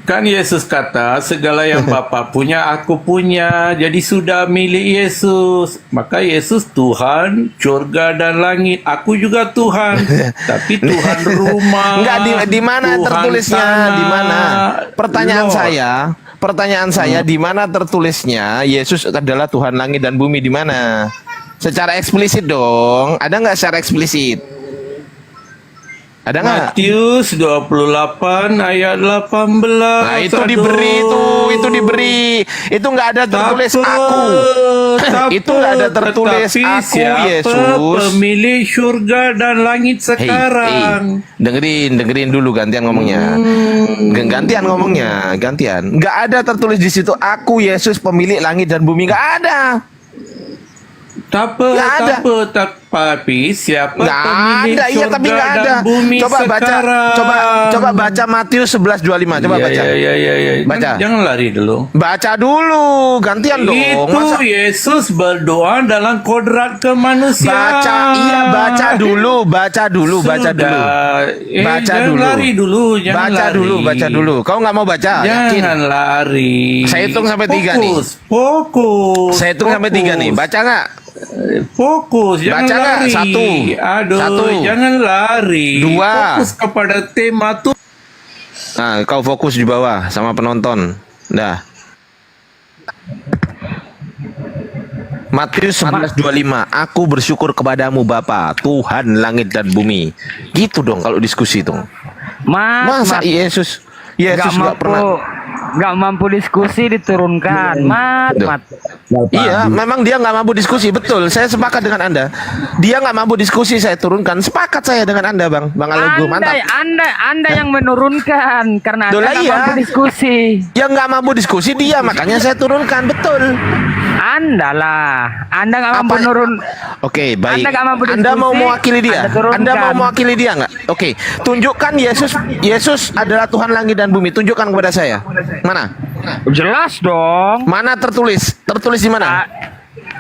Kan Yesus kata segala yang Bapa punya aku punya, jadi sudah milik Yesus. Maka Yesus Tuhan surga dan langit, aku juga Tuhan. Tapi Tuhan rumah. Enggak, di mana Tuhan tertulisnya? tanah. Di mana? Lord. Pertanyaan saya, di mana tertulisnya Yesus adalah Tuhan langit dan bumi, di mana? Secara eksplisit dong. Ada nggak secara eksplisit? Ada nggak? Matius 28 ayat 18. Nah, itu diberi itu diberi. Itu nggak ada tertulis aku. Itu nggak ada tertulis Tetapi aku, siapa Yesus. pemilik surga dan langit sekarang? Dengerin dulu gantian ngomongnya. Gantian ngomongnya, gantian. Nggak ada tertulis di situ aku Yesus pemilik langit dan bumi, nggak ada. Tapi siapa Nggak pemilik ada, iya surga tapi nggak ada. dan bumi Coba baca, sekarang? coba baca Matius 11:25. Coba Iya, baca. Iya. Baca. Jangan lari dulu. Baca dulu, gantian dong. Itu Masa- Yesus berdoa dalam kodrat kemanusiaan. baca dulu. Baca dulu. Jangan dulu. lari dulu. Jangan Baca lari. dulu. Kau nggak mau baca? Yakin? Jangan lari. Saya hitung sampai 3 nih. Fokus. Saya hitung sampai 3 nih. Baca nggak? Fokus. Jangan Baca nggak? lari. 1. Aduh, 1. jangan lari. 2. Fokus kepada tema tuh. Nah, kau fokus di bawah sama penonton. Dah. Matius 11:25. Aku bersyukur kepadamu Bapa, Tuhan langit dan bumi. Gitu dong kalau diskusi dong. Masa Yesus nggak pernah. Nggak mampu diskusi diturunkan. Duh. Iya, memang dia nggak mampu diskusi, betul. Saya sepakat dengan Anda. Dia nggak mampu diskusi, saya turunkan. Sepakat saya dengan Anda, Bang Alego, mantap. Anda yang menurunkan karena Dola, Anda nggak iya. mampu diskusi. Yang nggak mampu diskusi dia, makanya saya turunkan, betul. Anda nggak mampu nurun. Oke, baik. Anda nggak mampu Anda mau diskusi, mewakili dia? Anda turunkan. Anda mau mewakili dia nggak? Oke, tunjukkan Yesus adalah Tuhan langit dan bumi. Tunjukkan kepada saya. Mana? Jelas dong. Mana tertulis? Tertulis di mana?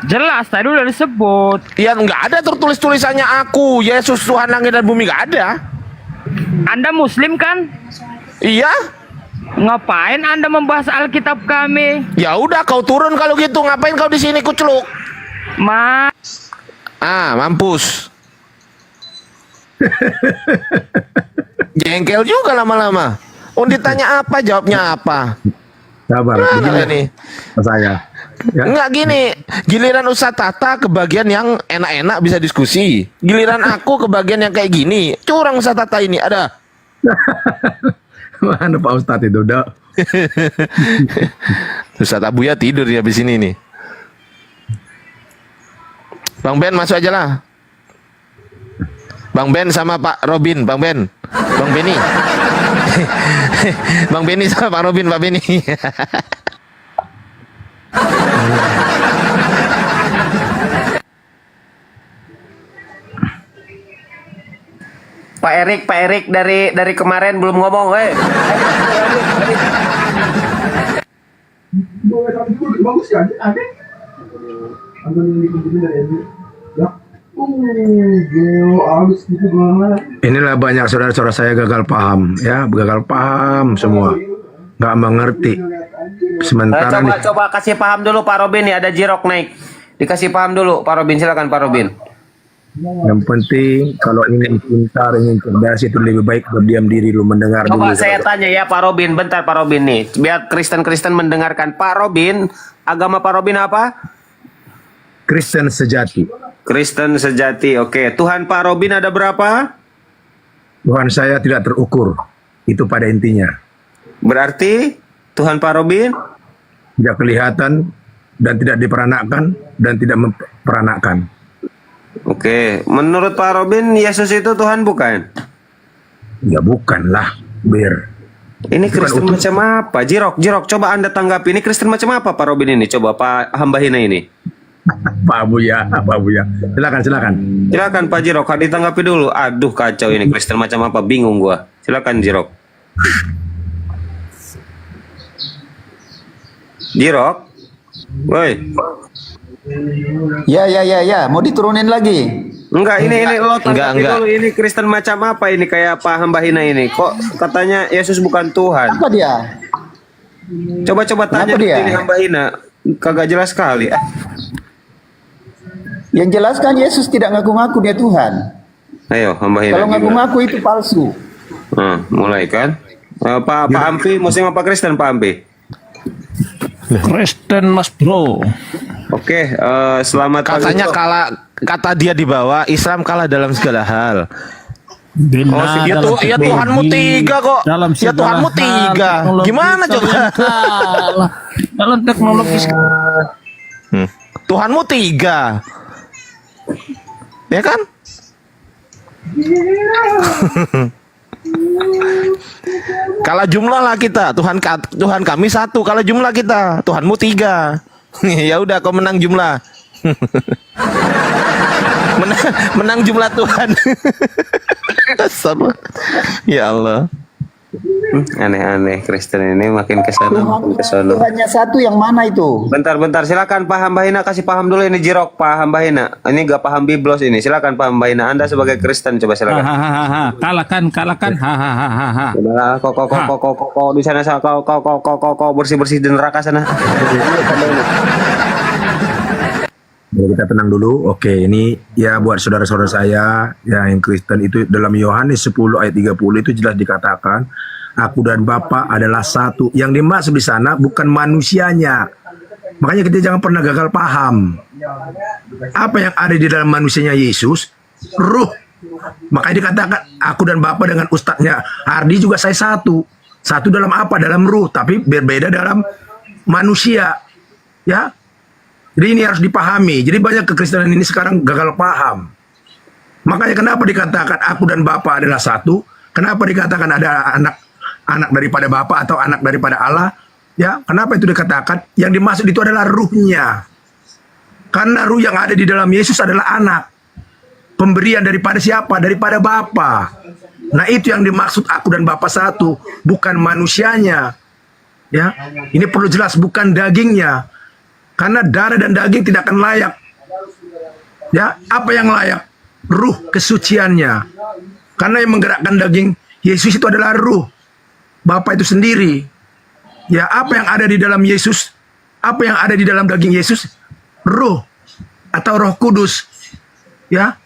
Jelas, tadi udah disebut. Ya nggak ada tulisannya aku Yesus Tuhan langit dan bumi, nggak ada. Anda Muslim kan? Iya. Ngapain Anda membahas Alkitab kami? Ya udah, kau turun kalau gitu. Ngapain kau di sini kuceluk? Mampus. Jengkel juga lama-lama. Ditanya apa, jawabnya apa. Sabar. Begini nih. Saya. Ya. Enggak gini, giliran Ustadz Tata ke bagian yang enak-enak bisa diskusi. Giliran aku ke bagian yang kayak gini, curang Ustadz Tata ini, ada. Mana Pak Ustadz itu udah. Ustadz Abuya tidur di habis ini nih. Bang Ben masuk aja lah. Bang Ben sama Pak Robin, Bang Ben, Bang Beni, Bang Beni sama Pak Robin, Pak Beni. Pak Erik dari kemarin belum ngomong, weh. Inilah banyak saudara-saudara saya gagal paham, ya, gagal paham semua, nggak mengerti. Sementara nih, Coba kasih paham dulu Pak Robin nih, ada Jirok naik. Dikasih paham dulu Pak Robin, silakan Pak Robin. yang penting kalau ingin pintar, ingin cerdas itu lebih baik berdiam diri lu mendengar Coba dulu. saya tanya ya Pak Robin, bentar Pak Robin nih, biar Kristen-Kristen mendengarkan. Pak Robin, agama Pak Robin apa? Kristen sejati. Kristen sejati, oke. Tuhan Pak Robin ada berapa? Tuhan saya tidak terukur, itu pada intinya. Berarti Tuhan Pak Robin? Tidak kelihatan dan tidak diperanakkan dan tidak memperanakkan. Oke, menurut Pak Robin, Yesus itu Tuhan bukan? Ya bukanlah, Bir. Ini Kristen Bukan macam apa? Jirok, coba Anda tanggapi. Ini Kristen macam apa Pak Robin ini? Coba Pak Hamba Hina ini. Pak Buya. Silakan. Silakan Pak Jirok, ditanggapi dulu. Aduh kacau ini Kristen macam apa? Bingung gua. Silakan Jirok. Jirok, woi. Ya, mau diturunin lagi. Enggak, ini lo tanggapi Enggak. dulu. Ini Kristen macam apa ini? Kayak Pak Hamba Hina ini. Kok katanya Yesus bukan Tuhan? Apa dia? Coba tanya Kenapa dia? ini Hamba Hina. Kagak jelas sekali. Yang jelas kan Yesus tidak ngaku-ngaku dia Tuhan. Ayo Hamba Hina. Kalau gimana? ngaku-ngaku itu palsu. Mulai kan? Pak Ampi, Muslim apa Kristen Pak Ampi? Kristen Mas Bro. Oke, selamat pagi. Katanya kata dia di bawah, Islam kalah dalam segala hal. Benar, Ya Tuhanmu tiga kok. Dalam Ya Tuhanmu segala hal, tiga. teknologi Gimana Islam coba? yang kalah. Dalam teknologi Tuhanmu tiga. Ya kan? Kalah jumlah lah kita. Tuhan kami satu. Kalah jumlah kita. Tuhanmu tiga. Ya udah, kau menang jumlah. menang jumlah Tuhan. Sama. Ya Allah. Aneh-aneh Kristen ini makin kesana makin kesana. Tuhannya satu yang mana itu? Bentar, silakan Pak Hamba Hina kasih paham dulu ini Jirok Pak Hamba Hina. Ini gak paham biblos ini. Silakan Pak Hamba Hina. Anda sebagai Kristen coba silakan. kalahkan. Udah, kok di sana kau bersih di neraka sana. Kita tenang dulu. Oke, ini ya buat saudara-saudara saya yang Kristen itu dalam Yohanes 10 ayat 30 itu jelas dikatakan, aku dan Bapa adalah satu. Yang dimaksud di sana bukan manusianya. Makanya kita jangan pernah gagal paham. Apa yang ada di dalam manusianya Yesus? Ruh. Makanya dikatakan aku dan Bapa dengan ustadznya Hardi juga saya satu. Satu dalam apa? Dalam ruh, tapi berbeda dalam manusia. Ya. Jadi ini harus dipahami. Jadi banyak kekristenan ini sekarang gagal paham. Makanya kenapa dikatakan aku dan Bapa adalah satu? Kenapa dikatakan ada anak daripada Bapa atau anak daripada Allah? Ya, kenapa itu dikatakan? Yang dimaksud itu adalah ruhnya. Karena ruh yang ada di dalam Yesus adalah anak. Pemberian daripada siapa? Daripada Bapa. Nah, itu yang dimaksud aku dan Bapa satu, bukan manusianya. Ya, ini perlu jelas, bukan dagingnya. Karena darah dan daging tidak akan layak. Ya, apa yang layak? Ruh kesuciannya. Karena yang menggerakkan daging Yesus itu adalah ruh. Bapa itu sendiri. Ya, apa yang ada di dalam Yesus? Apa yang ada di dalam daging Yesus? Ruh atau Roh Kudus. Ya.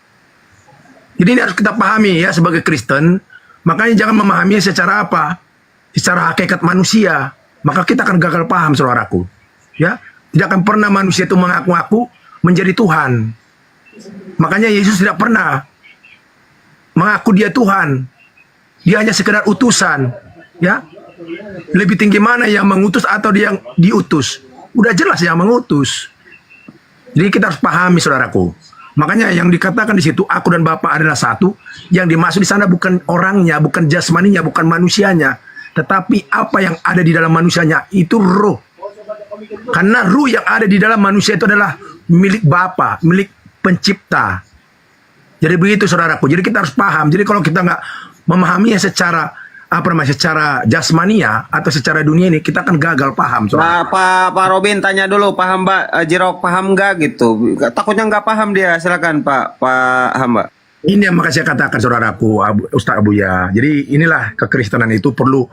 Jadi ini harus kita pahami ya sebagai Kristen. Makanya jangan memahami secara apa? Secara hakikat manusia. Maka kita akan gagal paham, saudaraku. Ya. Tidak akan pernah manusia itu mengaku-ngaku menjadi Tuhan. Makanya Yesus tidak pernah mengaku dia Tuhan. Dia hanya sekedar utusan. Ya, lebih tinggi mana yang mengutus atau dia yang diutus? Udah jelas yang mengutus. Jadi kita harus pahami, saudaraku. Makanya yang dikatakan di situ aku dan Bapa adalah satu, yang dimaksud di sana bukan orangnya, bukan jasmaninya, bukan manusianya, tetapi apa yang ada di dalam manusianya itu roh. Karena ruh yang ada di dalam manusia itu adalah milik Bapa, milik pencipta. Jadi begitu saudaraku. Jadi kita harus paham. Jadi kalau kita nggak memahaminya secara secara jasmania atau secara dunia ini, kita akan gagal paham. Nah, Pak Robin tanya dulu, Pak Hamba Jirok paham nggak gitu? Takutnya nggak paham dia. Silakan Pak Hamba. Ini yang makanya saya katakan saudaraku, Ustaz Abuya. Jadi inilah kekristenan itu perlu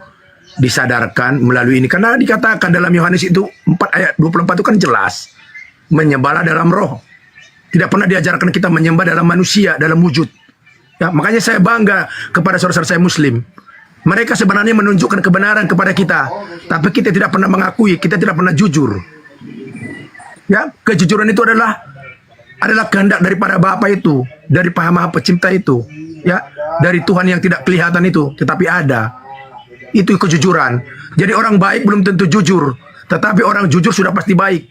disadarkan melalui ini. Karena dikatakan dalam Yohanes itu 4 ayat 24 itu kan jelas. Menyembahlah dalam roh. Tidak pernah diajarkan kita menyembah dalam manusia, dalam wujud. Ya, makanya saya bangga kepada saudara-saudara saya Muslim. Mereka sebenarnya menunjukkan kebenaran kepada kita, tapi kita tidak pernah mengakui, kita tidak pernah jujur. Ya, kejujuran itu adalah kehendak daripada Bapa itu, dari Maha Pencipta itu, ya, dari Tuhan yang tidak kelihatan itu, tetapi ada. Itu kejujuran. Jadi orang baik belum tentu jujur, tetapi orang jujur sudah pasti baik.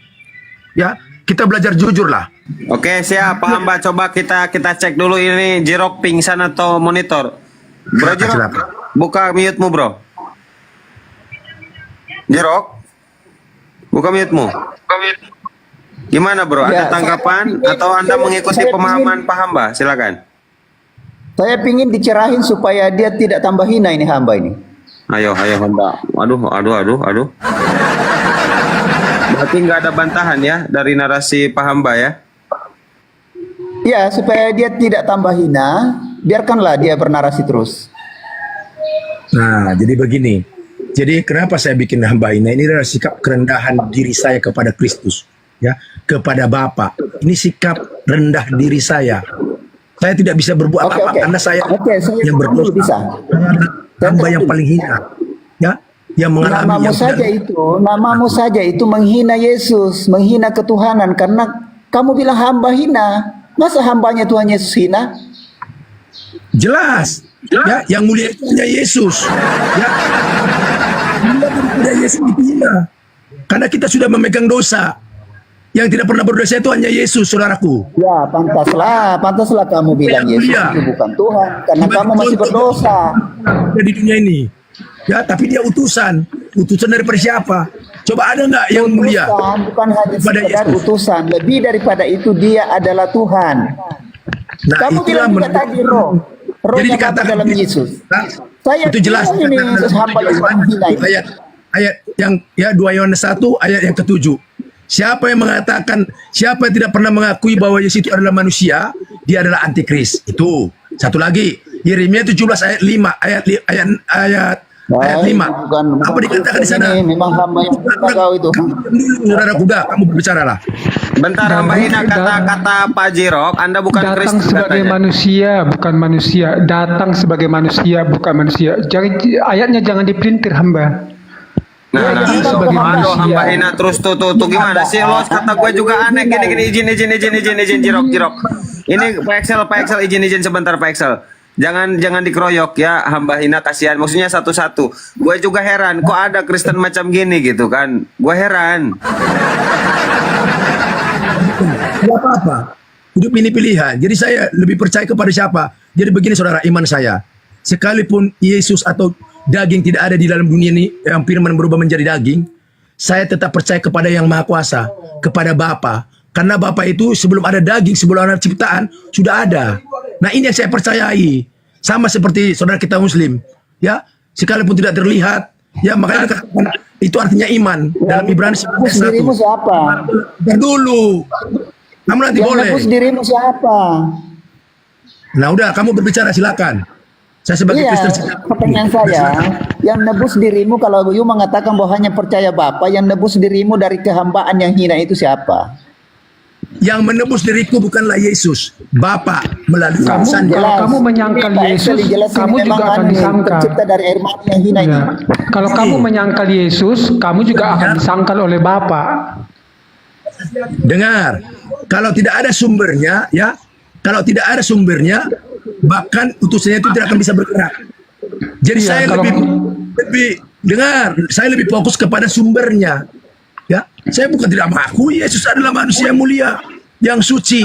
Ya, kita belajar jujur lah. Oke, siap Pak Hamba. Coba kita cek dulu ini Jirok pingsan atau monitor. Bro Jirok, buka mute-mu bro. Jirok, buka mute-mu. Gimana bro? Ada tanggapan atau Anda mengikuti pemahaman Pak Hamba? Silakan. Saya pingin dicerahin supaya dia tidak tambah hina ini hamba ini. Ayo Hamba. Aduh. Berarti nggak ada bantahan ya dari narasi Pak Hamba ya? Ya, supaya dia tidak tambah hina, biarkanlah dia bernarasi terus. Nah, jadi begini. Jadi kenapa saya bikin hamba ini? Ini adalah sikap kerendahan diri saya kepada Kristus, ya, kepada Bapa. Ini sikap rendah diri saya. Saya tidak bisa berbuat apa-apa karena saya yang berdosa. Bisa. Hamba yang paling hina, ya, yang mengalami namamu saja itu menghina Yesus, menghina ketuhanan karena kamu bilang hamba hina. Masa hambanya Tuhan Yesus hina? Jelas. Ya, yang mulia itu hanya Yesus. Ya. Mulia Yesus itu hina. Karena kita sudah memegang dosa. Yang tidak pernah berdosa itu hanya Yesus, saudaraku. Ya, pantaslah kamu bilang Yesus itu bukan Tuhan karena kamu masih berdosa. Di dunia ini. Ya, tapi dia utusan. Utusan daripada siapa? Coba ada nggak yang mulia? Bukan hanya sekedar utusan, lebih daripada itu dia adalah Tuhan. Nah, kamu bilang juga tadi roh. Jadi dikatakan dalam Yesus. Saya itu jelas ini ayat yang ya 2 Yohanes 1 ayat yang ke-7. Siapa yang mengatakan, siapa yang tidak pernah mengakui bahwa Yesus itu adalah manusia, dia adalah antikris. Itu. Satu lagi, Yeremia 17 ayat 5, ayat 5. Apa dikatakan di sana? Memang hamba yang kau itu. Saudara kuda, kamu berbicara lah. Bentar, hamba hina kata-kata Pak Jirok, Anda bukan Kristen. Datang sebagai manusia, bukan manusia. Datang sebagai manusia, bukan manusia. Ayatnya jangan dipelintir hamba. Nah, sebagai manusia. Hamba hina terus tuh gimana sih lo? Kata gue juga aneh gini izin Jirok. Ini Pak Excel izin sebentar Pak Excel. Jangan dikeroyok ya, hamba hina kasihan. Maksudnya satu-satu. Gue juga heran, kok ada Kristen macam gini gitu kan? Gue heran. Tidak apa-apa. Hidup ini pilihan. Jadi saya lebih percaya kepada siapa? Jadi begini saudara, iman saya. Sekalipun Yesus atau daging tidak ada di dalam dunia ini, yang firman berubah menjadi daging, saya tetap percaya kepada yang Maha Kuasa, kepada Bapa. Karena Bapa itu sebelum ada daging, sebelum ada ciptaan, sudah ada. Nah, ini yang saya percayai. Sama seperti saudara kita Muslim, ya, sekalipun tidak terlihat, ya, makanya itu artinya iman. Dalam Ibrani 11:1. Dirimu siapa? Dulu. Kamu nanti yang boleh. nebus dirimu siapa? Nah, udah, kamu berbicara silakan. Saya sebagai Kristen. Pertanyaan saya, yang nebus dirimu kalau you mengatakan bahwa hanya percaya Bapa, yang nebus dirimu dari kehambaan yang hina itu siapa? Yang menebus diriku bukanlah Yesus, Bapa melalui kamu. Kalau kamu menyangkal Yesus, kamu juga akan disangkal. Tercipta dari air mani yang hina ini. Kalau kamu menyangkal Yesus, kamu juga akan disangkal oleh Bapa. Dengar, kalau tidak ada sumbernya, ya, kalau tidak ada sumbernya, bahkan utusannya itu tidak akan bisa bergerak. Jadi saya lebih dengar, saya lebih fokus kepada sumbernya. Ya, saya bukan tidak mengakui Yesus adalah manusia yang mulia, yang suci.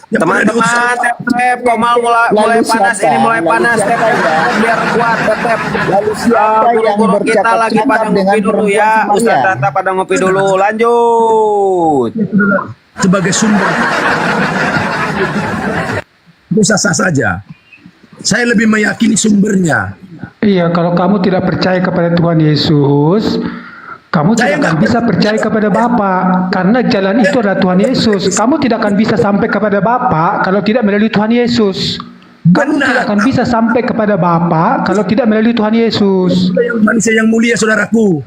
Yang pernah diutus Teman-teman, Allah. tep-tep, Komal mulai panas, ini mulai panas, tep-tep, biar kuat, tep-tep. Lalu siapa yang Guru-guru kita lagi pada bercakap-cakap dengan ngopi dulu perempuan ya, Samaria? Ustaz Data pada ngopi dulu, lanjut. Sebagai sumber itu sah-sah saja. Saya lebih meyakini sumbernya. Iya, kalau kamu tidak percaya kepada Tuhan Yesus, kamu tidak akan bisa percaya kepada Bapa, karena jalan itu adalah Tuhan Yesus. Kamu tidak akan bisa sampai kepada Bapa kalau tidak melalui Tuhan Yesus. Kamu tidak akan bisa sampai kepada Bapa kalau tidak melalui Tuhan Yesus. Manusia yang mulia, saudaraku.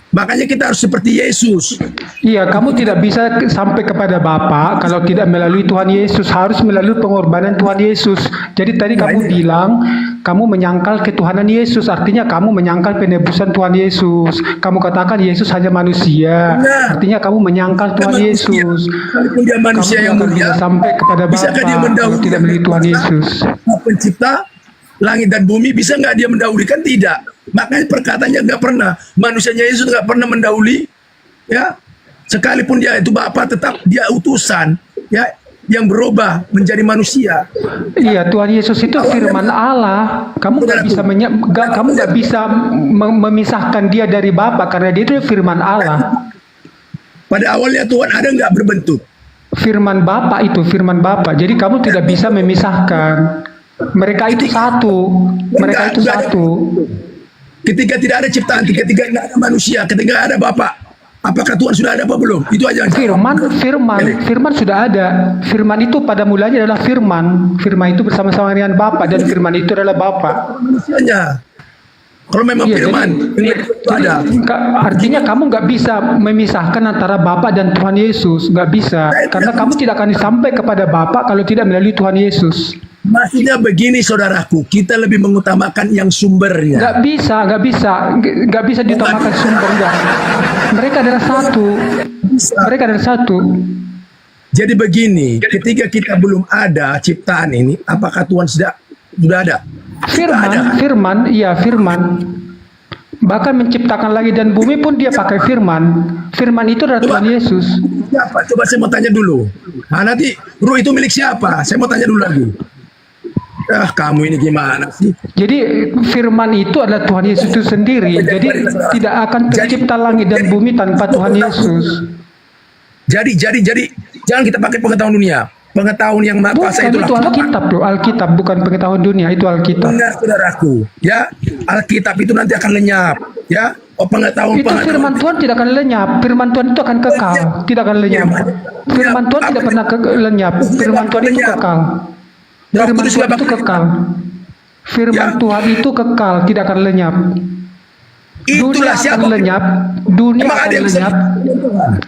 Makanya kita harus seperti Yesus. Iya, kamu tidak bisa sampai kepada Bapa kalau tidak melalui Tuhan Yesus, harus melalui pengorbanan Tuhan Yesus. Jadi tadi kamu bilang kamu menyangkal ketuhanan Yesus, artinya kamu menyangkal penebusan Tuhan Yesus. Kamu katakan Yesus hanya manusia, artinya kamu menyangkal Tuhan Yesus. Walaupun dia manusia yang Kamu tidak akan mulia, bisa sampai kepada Bapa bisakah dia kalau mendahului tidak melalui Tuhan Yesus. pencipta langit dan bumi? Bisa nggak dia mendahului? Kan tidak. Makanya perkataannya nggak pernah. Manusianya Yesus nggak pernah mendahului. Ya, sekalipun dia itu Bapa, tetap dia utusan. Ya, yang berubah menjadi manusia. Iya, Tuhan Yesus itu firman Allah. Kamu nggak bisa kamu nggak bisa memisahkan dia dari Bapa karena dia itu firman Allah. Pada awalnya Tuhan ada nggak berbentuk? Firman Bapa itu firman Bapa. Jadi kamu tidak bisa memisahkan. Mereka itu satu. Mereka itu satu. Ketika tidak ada ciptaan, ketika tidak ada manusia, ketika ada Bapa, apakah Tuhan sudah ada apa belum? Itu aja. Firman sudah ada. Firman itu pada mulanya adalah firman. Firman itu bersama-sama dengan Bapa dan firman itu adalah Bapa. Manusianya. Kalau memang firman, itu ada. Artinya kamu nggak bisa memisahkan antara Bapa dan Tuhan Yesus. Nggak bisa. Karena kamu tidak akan sampai kepada Bapa kalau tidak melalui Tuhan Yesus. Maksudnya begini, saudaraku, kita lebih mengutamakan yang sumbernya. Nggak bisa diutamakan sumbernya. Mereka adalah satu. Mereka adalah satu. Jadi begini, ketika kita belum ada ciptaan ini, apakah Tuhan sudah ada? Firman. Bahkan menciptakan langit dan bumi pun dia pakai firman. Firman itu adalah Tuhan Yesus. Siapa? Coba saya mau tanya dulu. Nah, nanti ruh itu milik siapa? Saya mau tanya dulu lagi. Kamu ini gimana sih? Jadi firman itu adalah Tuhan Yesus itu sendiri. Jadi tidak akan tercipta langit dan bumi tanpa Tuhan Yesus. Jadi jangan kita pakai pengetahuan dunia. Pengetahuan yang maha kuasa itu Alkitab loh. Alkitab bukan pengetahuan dunia, itu Alkitab. Benar, saudaraku. Ya, Alkitab itu nanti akan lenyap. Ya, pengetahuan. Itu firman Tuhan tidak akan lenyap. Firman Tuhan itu akan kekal, tidak akan lenyap. Firman Tuhan tidak pernah lenyap. Firman Tuhan itu kekal. Firman Tuhan itu kekal. Firman Tuhan itu kekal, tidak akan lenyap. Dunia akan lenyap, dunia akan lenyap,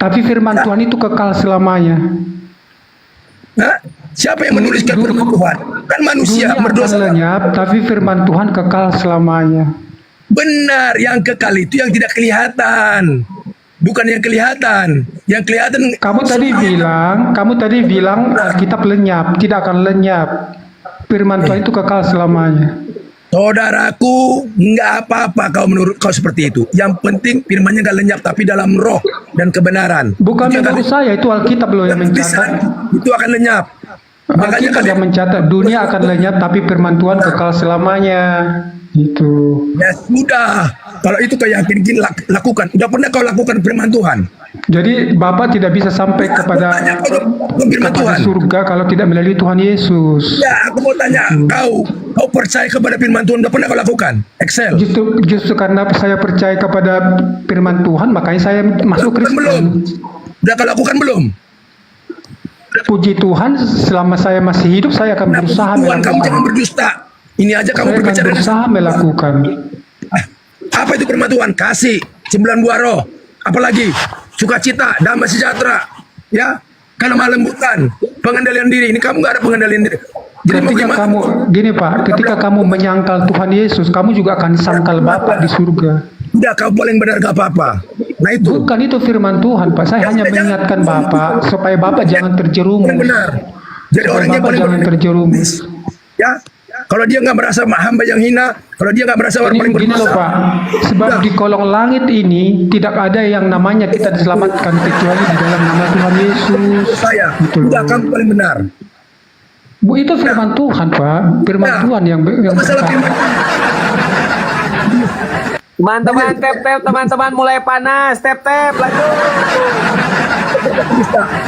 tapi firman Tuhan itu kekal selamanya. Siapa yang menuliskan firman Tuhan? Kan manusia berdosa. Akan lenyap, tapi firman Tuhan kekal selamanya. Benar, yang kekal itu yang tidak kelihatan. Bukan yang kelihatan. Yang kelihatan. Kamu tadi bilang Alkitab lenyap, tidak akan lenyap. Firman Tuhan itu kekal selamanya. Saudaraku, nggak apa-apa kau menurut kau seperti itu. Yang penting firmannya nggak lenyap, tapi dalam roh dan kebenaran. Bukan menurut saya, itu Alkitab loh yang mencatat. Itu akan lenyap. Alkitab yang mencatat dunia akan lenyap, tapi firman Tuhan kekal selamanya. Itu. Ya sudah. Kalau itu kau yakin, lakukan. Udah pernah kau lakukan firman Tuhan? Jadi Bapak tidak bisa sampai kepada surga kalau tidak melalui Tuhan Yesus. Ya, aku mau tanya, kau percaya kepada firman Tuhan? Udah pernah kau lakukan? Excel. Justru karena saya percaya kepada firman Tuhan, makanya saya masuk Kristen. Belum. Udah kau lakukan belum? Puji Tuhan, selama saya masih hidup, saya akan berusaha melakukan. Kamu jangan berdusta. Ini aja kamu berbicara. Saya akan berusaha melakukan. Apa itu firman Tuhan? Kasih, 9 buah roh. Apalagi? Sukacita, damai sejahtera. Ya, karena melembutan, pengendalian diri. Ini kamu nggak ada pengendalian diri. Jadi ketika kamu menyangkal Tuhan Yesus, kamu juga akan sangkal Bapa di surga. Udah, kau paling benar gak apa-apa. Nah itu. Bukan itu firman Tuhan, Pak. Saya hanya mengingatkan Bapak supaya Bapak jangan terjerumus. Benar. Jadi orangnya paling jangan terjerumus. Ya, Kalau dia nggak merasa hamba yang hina, kalau dia nggak merasa orang paling Gini loh berdosa, Pak, sebab di kolong langit ini tidak ada yang namanya kita diselamatkan kecuali di dalam nama Tuhan Yesus. saya, Betul. udah kamu paling benar. Bu, itu firman Tuhan Pak, firman Tuhan yang Masalah berkata. firman. Teman-teman, tap-tap, teman-teman mulai panas. Tap-tap, lanjut.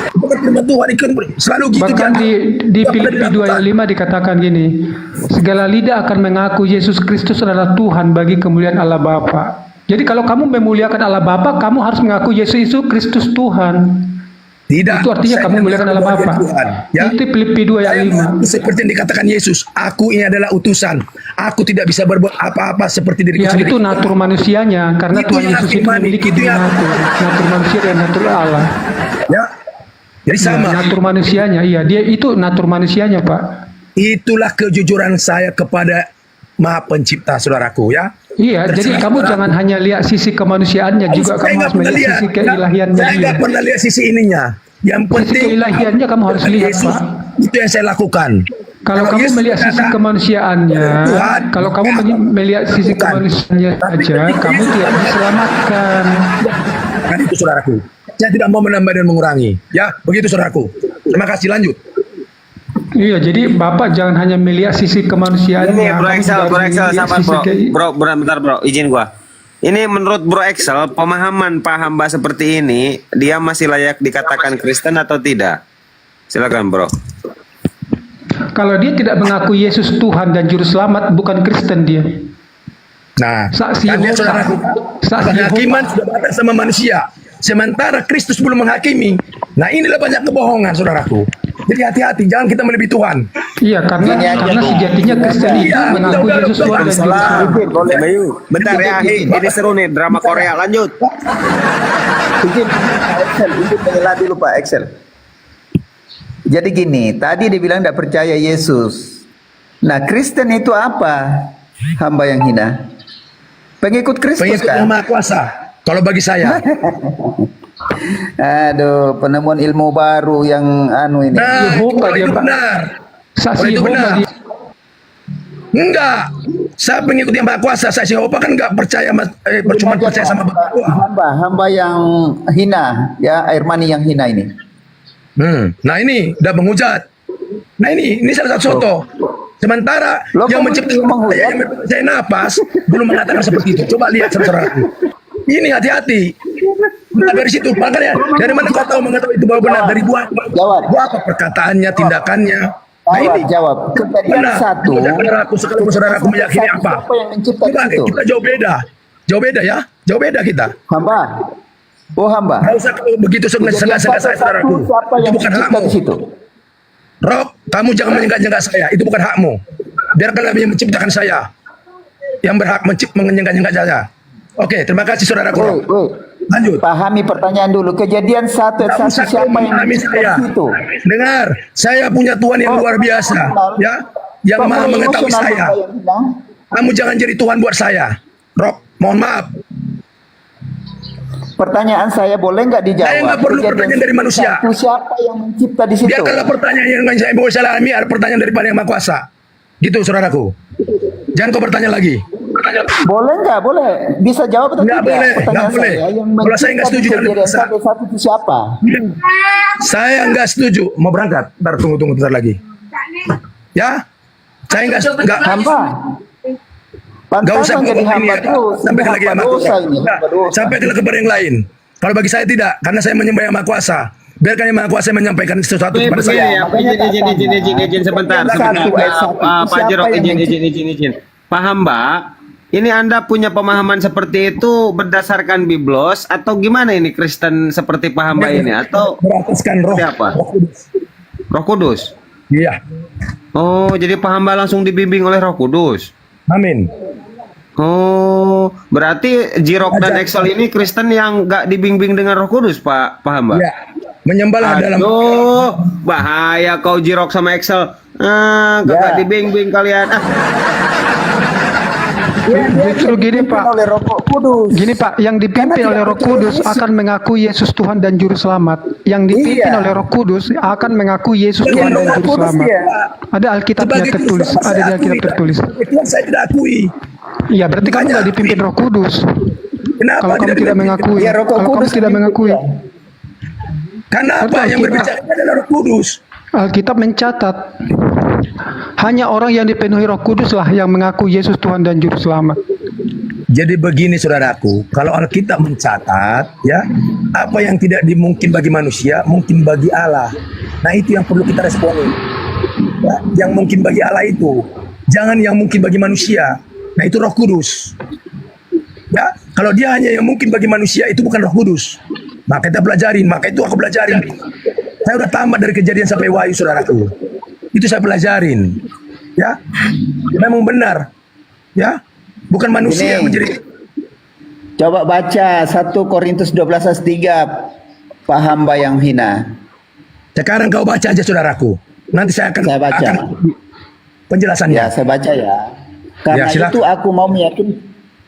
Itu kan firman Tuhan ikut selalu gitu Bahkan kan. di Filipi 2 ayat 5 dikatakan gini, segala lidah akan mengaku Yesus Kristus adalah Tuhan bagi kemuliaan Allah Bapa. Jadi kalau kamu memuliakan Allah Bapa, kamu harus mengaku Yesus Kristus Tuhan. Tidak. Itu artinya saya kamu memuliakan Allah sebagai Bapa. Tuhan, ya. Itu Filipi 2 ayat Saya 5. mengaku seperti yang dikatakan Yesus, aku ini adalah utusan. Aku tidak bisa berbuat apa-apa seperti diriku Ya sendiri. itu natur manusianya, karena Itu Tuhan yang Yesus itu firman, memiliki itu dua yang- natur manusia dan natur Allah. Ya. Jadi Ya, sama. natur manusianya, iya dia itu natur manusianya Pak. Itulah kejujuran saya kepada Maha Pencipta, saudaraku, ya. Iya, jadi Terserah kamu orang. jangan hanya lihat sisi kemanusiaannya, juga Saya kamu nggak harus pernah melihat lihat. sisi keilahiannya Saya dia. nggak pernah lihat sisi ininya. Yang Sisi penting keilahiannya kamu harus lihat Yesus, Pak. itu yang saya lakukan. Kalau kamu Yesus melihat sisi adalah kemanusiaannya, Tuhan, kalau kamu melihat sisi bukan. kemanusiaannya Tapi saja, ketika kamu Yesus tidak diselamatkan. Kan itu saudaraku. Saya tidak mau menambah dan mengurangi. Ya, begitu saudaraku. Terima kasih, lanjut. Iya, jadi Bapak jangan hanya melihat sisi kemanusiaannya. Ini Bro kamu Excel, juga Bro harus Excel, melihat sabar sisi bro. Bentar bro, izin gua. Ini menurut Bro Excel, pemahaman Pak Hamba seperti ini, dia masih layak dikatakan Kristen atau tidak? Silakan Bro. Kalau dia tidak mengaku Yesus Tuhan dan Juru Selamat, bukan Kristen dia. Nah, Saksi kan lihat Yehova. saudaraku. Saksi Penghakiman sudah batas sama manusia. Sementara Kristus belum menghakimi. Nah, inilah banyak kebohongan, saudaraku. Jadi hati-hati, jangan kita melebihi Tuhan. Iya, karena sejatinya Kristen itu Iya, mengaku udah, Yesus Tuhan dan Juru Selamat. Boleh Bayu. Bentar ya, ini seru nih drama Korea. Lanjut. Izin Pak Excel, izin menjelaskan dulu Pak Excel. Jadi gini, tadi dibilang tidak percaya Yesus. Nah, Kristen itu apa? Hamba yang hina. Pengikut Kristus Pengikut kan? yang Maha Kuasa. Kalau bagi saya. Aduh, penemuan ilmu baru yang anu ini. Nah, Yehova kalau dia, itu Pak. benar. Saksi Kalau itu Yehova benar. dia. Enggak. Saya pengikut yang Maha Kuasa. Saya Yehova kan enggak percaya, cuma percaya sama Bapak. Hamba yang hina, ya air mani yang hina ini. Nah ini udah menghujat. Nah ini salah satu contoh. Sementara Loh, yang kok menciptakan menghujat? saya, yang saya napas belum mengatakan seperti itu. Coba lihat saudaraku. Ini hati-hati. Nah, dari situ makanya dari mana kau tahu mengetahui itu bahwa benar dari buah apa perkataannya, tindakannya. Nah ini Jawab. Kejadian benar. satu. Saudaraku, sekalipun saudaraku meyakini apa? Siapa yang mencipta Coba, itu? kita jauh beda. Jauh beda ya. Jauh beda kita. Hamba. Oh hamba. Nggak usah kalau begitu sengaja saya saudaraku. Siapa Itu yang bukan mencipta hakmu. di situ? Rob, kamu jangan menyengat-nyengat saya. Itu bukan hakmu. Biarkan kami yang menciptakan saya. Yang berhak menyengat-nyengat saya. Oke, terima kasih saudaraku. Rob. Lanjut. Pahami pertanyaan dulu. Kejadian satu Nggak usah siapa kau yang memahami mencipta saya. di situ? Dengar, saya punya Tuhan yang luar biasa. Ya, yang Kok maha mau mengetahui emosional saya. Bapak yang hina? Kamu jangan jadi Tuhan buat saya. Rob, mohon maaf. Pertanyaan saya boleh nggak dijawab? Saya nggak perlu Kejadian pertanyaan dari manusia. satu, siapa yang mencipta di situ? Biarkanlah pertanyaan yang saya mau alami ada pertanyaan daripada yang Maha Kuasa. Gitu saudaraku. Jangan kau bertanya lagi. Boleh nggak? Boleh. Bisa jawab atau Nggak tidak? boleh, Pertanyaan nggak boleh. saya, yang Kalau saya nggak mencipta setuju, jangan kejadian dipaksa. satu itu siapa? Saya nggak setuju. Mau berangkat? Ntar tunggu bentar lagi. Ya? Saya nggak Hamba. Nggak usah Pantasan jadi ngomong ini hamba ya. terus. Sampai Ini lagi yang hamba Maha dosa Kuasa. ini. Nggak, Hamba dosa. sampai kepada yang lain. Kalau bagi saya tidak, karena saya menyembah yang Maha Kuasa. Biarkan yang Maha Kuasa menyampaikan sesuatu kepada saya. Ya, izin sebentar. Pak Jerok, izin. Paham Mbak? Ini Anda punya pemahaman seperti itu berdasarkan Biblos atau gimana ini Kristen seperti Pak Hamba ini atau berataskan roh. apa? Roh Kudus. Iya. Oh, jadi Pak Hamba langsung dibimbing oleh Roh Kudus. Amin. Oh, berarti Jirok dan Excel ini Kristen yang nggak dibimbing dengan Roh Kudus, Pak Hamba? Ya. Menyembahlah dalam. Aduh, bahaya kau Jirok sama Excel. Gak dibimbing kalian. Justru gini Pak, oleh Roh Kudus. gini Pak, yang dipimpin oleh Roh Kudus akan mengaku Yesus Tuhan dan Juru Selamat. Yang dipimpin Iya. oleh Roh Kudus akan mengaku Yesus Tuhan dan Juru Selamat. Ada Alkitabnya tertulis, ada di Alkitab tertulis. Tuhan saya tidak akui. Iya, berarti kamu nggak dipimpin Roh Kudus. Kenapa Kalau kamu tidak mengakui, Ya, Roh kalau kamu Kudus tidak mengakui, Kenapa Betul, yang kita- berbicara adalah Roh Kudus? Alkitab mencatat hanya orang yang dipenuhi Roh Kudus lah yang mengaku Yesus Tuhan dan Juru Selamat. Jadi begini saudaraku, kalau Alkitab mencatat ya, apa yang tidak dimungkin bagi manusia mungkin bagi Allah. Nah itu yang perlu kita responi. Ya, yang mungkin bagi Allah itu, jangan yang mungkin bagi manusia. Nah itu Roh Kudus. Ya, kalau dia hanya yang mungkin bagi manusia itu bukan Roh Kudus. Maka kita pelajarin, maka itu aku pelajarin. Saya udah tamat dari Kejadian sampai Wahyu saudaraku. Itu saya pelajarin. Ya, memang benar. Ya, bukan manusia yang menjadi. Coba baca 1 Korintus 12 ayat 3, Pak hamba yang hina. Sekarang kau baca aja saudaraku. Nanti saya akan baca. akan penjelasannya. Ya, saya baca ya. Karena Ya, silakan. itu aku mau meyakin,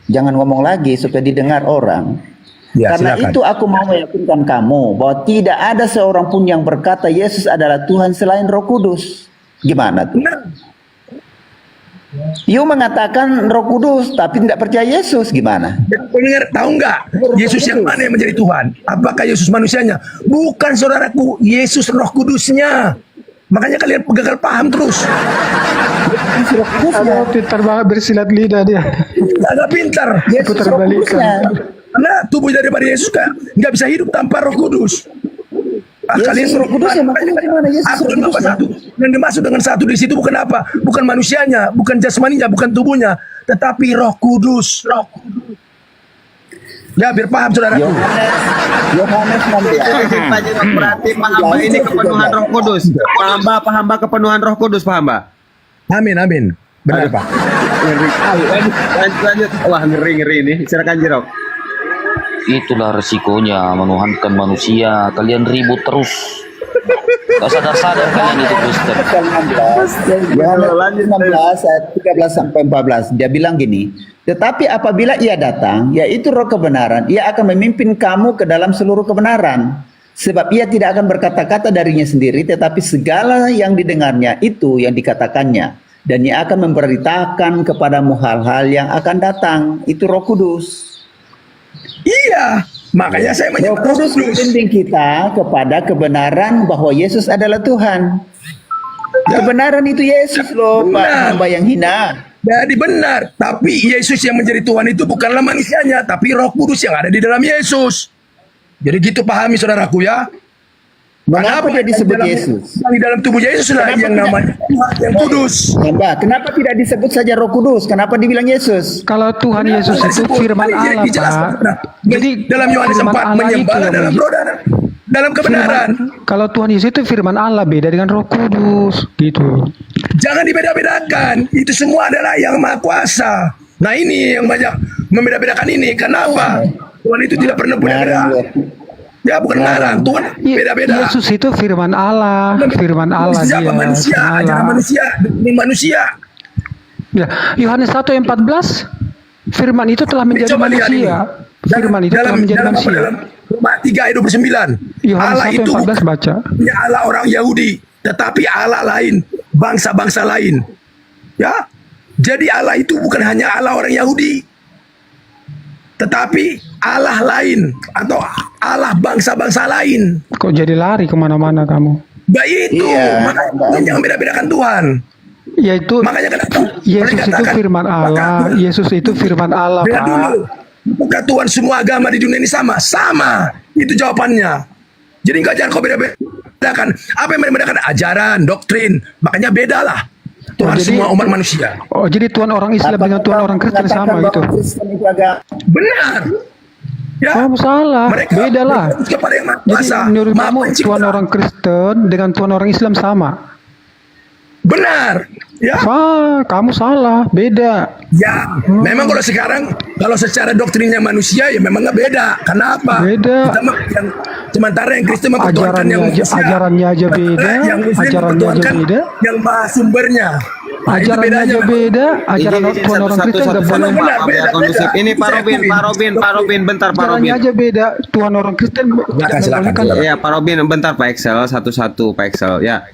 jangan ngomong lagi supaya didengar orang. Ya, Karena silakan. itu aku mau meyakinkan kamu bahwa tidak ada seorang pun yang berkata Yesus adalah Tuhan selain Roh Kudus. Gimana tuh? You mengatakan Roh Kudus tapi tidak percaya Yesus, gimana? Pendengar tahu nggak Yesus yang mana yang menjadi Tuhan? Apakah Yesus manusianya? Bukan saudaraku, Yesus Roh Kudusnya. Makanya kalian gagal paham terus. Aduh, pintar banget bersilat lidah dia. Agak pintar. Putar balikan. Karena tubuh daripada Yesus kan nggak bisa hidup tanpa Roh Kudus. Yesus Roh Kudus ya, makanya gimana Yesus Aku Roh Kudus? satu. Yang dimaksud dengan satu di situ bukan apa? Bukan manusianya, bukan jasmaninya, bukan tubuhnya, tetapi Roh Kudus. Roh Kudus. Ya biar paham saudaraku. Yohanes 16. Berarti pahamba ini kepenuhan Roh Kudus. Pahamba kepenuhan Roh Kudus, pahamba. Amin, amin. Benar Pak. Ngeri. Lanjut. Wah, ngeri ini. Silakan Jirok. Itulah resikonya menuhankan manusia. Kalian ribut terus. Gak sadar-sadar kalian itu Kristen. Yohanes 16 ayat 13 sampai 14. Dia bilang gini, tetapi apabila ia datang, yaitu Roh kebenaran, ia akan memimpin kamu ke dalam seluruh kebenaran. Sebab ia tidak akan berkata-kata darinya sendiri, tetapi segala yang didengarnya itu yang dikatakannya. Dan ia akan memberitakan kepadamu hal-hal yang akan datang. Itu Roh Kudus. Iya, makanya saya Roh menyebut Kudus membimbing kita kepada kebenaran bahwa Yesus adalah Tuhan. Kebenaran itu Yesus loh, Pak Benar. hamba yang hina. Jadi benar, tapi Yesus yang menjadi Tuhan itu bukanlah manusianya, tapi Roh Kudus yang ada di dalam Yesus. Jadi gitu pahami saudaraku ya. Mengapa dia disebut Dalam- Yesus? Di dalam tubuh Yesus lah Kenapa yang tidak- namanya Tuhan yang kudus. Hamba, kenapa tidak disebut saja Roh Kudus? Kenapa dibilang Yesus? Kalau Tuhan Yesus itu firman Allah, Dijelaskan, Pak. nah, Jadi dalam Yohanes firman 4 Allah itu menyembahlah yang dalam roh dan dalam kebenaran. Kalau Tuhan Yesus itu firman Allah, beda dengan Roh Kudus, gitu. Jangan dibeda-bedakan. Itu semua adalah yang Maha Kuasa. Nah ini yang banyak membeda-bedakan ini. Kenapa? Tuhan itu tidak pernah beda-beda. Ya bukan larang. Tuhan beda-beda. Yesus itu firman Allah, firman Allah Siapa dia. manusia? firman Ajaran Allah. manusia demi manusia. Ya, Yohanes 1 ayat 14, firman itu telah menjadi Coba lihat ini. manusia. Firman itu telah menjadi manusia. Dalam Roma 3 ayat 29. Yohanes Allah 1 itu ayat 14 bukan baca. hanya Allah orang Yahudi, tetapi Allah lain, bangsa-bangsa lain. Ya. Jadi Allah itu bukan hanya Allah orang Yahudi, tetapi Allah lain atau Allah bangsa-bangsa lain. Kok jadi lari kemana-mana kamu? Baik itu, Iya, makanya jangan beda-bedakan Tuhan. Yaitu Makanya kenapa? Yesus mereka itu katakan, firman Allah. Yesus itu firman Allah, Dengar Pak. dulu. Bukan Tuhan semua agama di dunia ini sama? Sama. Itu jawabannya. Jadi enggak jangan kau beda-bedakan. Apa yang membedakan? Ajaran, doktrin. Makanya bedalah. Tuhan jadi- semua umat manusia. Oh, jadi Tuhan orang Islam dengan Tuhan orang Kristen sama gitu. Kristen itu agak Benar. Ya. Kamu salah, beda lah. berfokus kepada yang Maha Jadi Kuasa, menurut Maha kamu Pencipta. Tuhan orang Kristen dengan Tuhan orang Islam sama? Benar. Ya. Kamu salah, beda. Ya, memang kalau sekarang kalau secara doktrinnya manusia ya memang nggak beda. Kenapa? Beda. Kita yang sementara yang Kristen mempertuhankan Ajarannya yang aja, manusia. ajarannya aja beda, Yang Muslim ajarannya aja mempertuhankan beda. yang maha sumbernya. Ajarannya aja beda, ajaran Tuhan orang Kristen nggak boleh. Ya, kondusif. Ini Pak Robin, bentar Pak Robin. Ajarannya aja beda, Tuhan orang Kristen tidak membolehkan. Ya Pak Robin, bentar Pak Excel, satu-satu Pak Excel. Ya,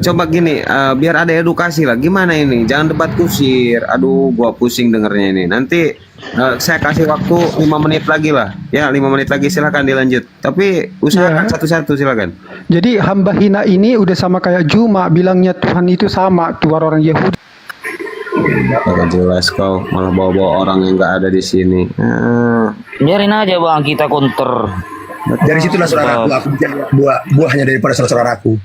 coba gini, biar ada edukasi lah. Gimana ini? Jangan debat kusir. Aduh, gua pusing dengernya ini. Nanti saya kasih waktu 5 menit lagi lah. Ya, 5 menit lagi silakan dilanjut. Tapi usahakan satu-satu silakan. Jadi hamba hina ini udah sama kayak Juma bilangnya Tuhan itu sama Tuhan orang Yahudi. Gak jelas kau malah bawa-bawa orang yang nggak ada di sini. Biarin aja bang, kita counter. Dari situlah saudaraku, aku menjadi buahnya daripada saudaraku.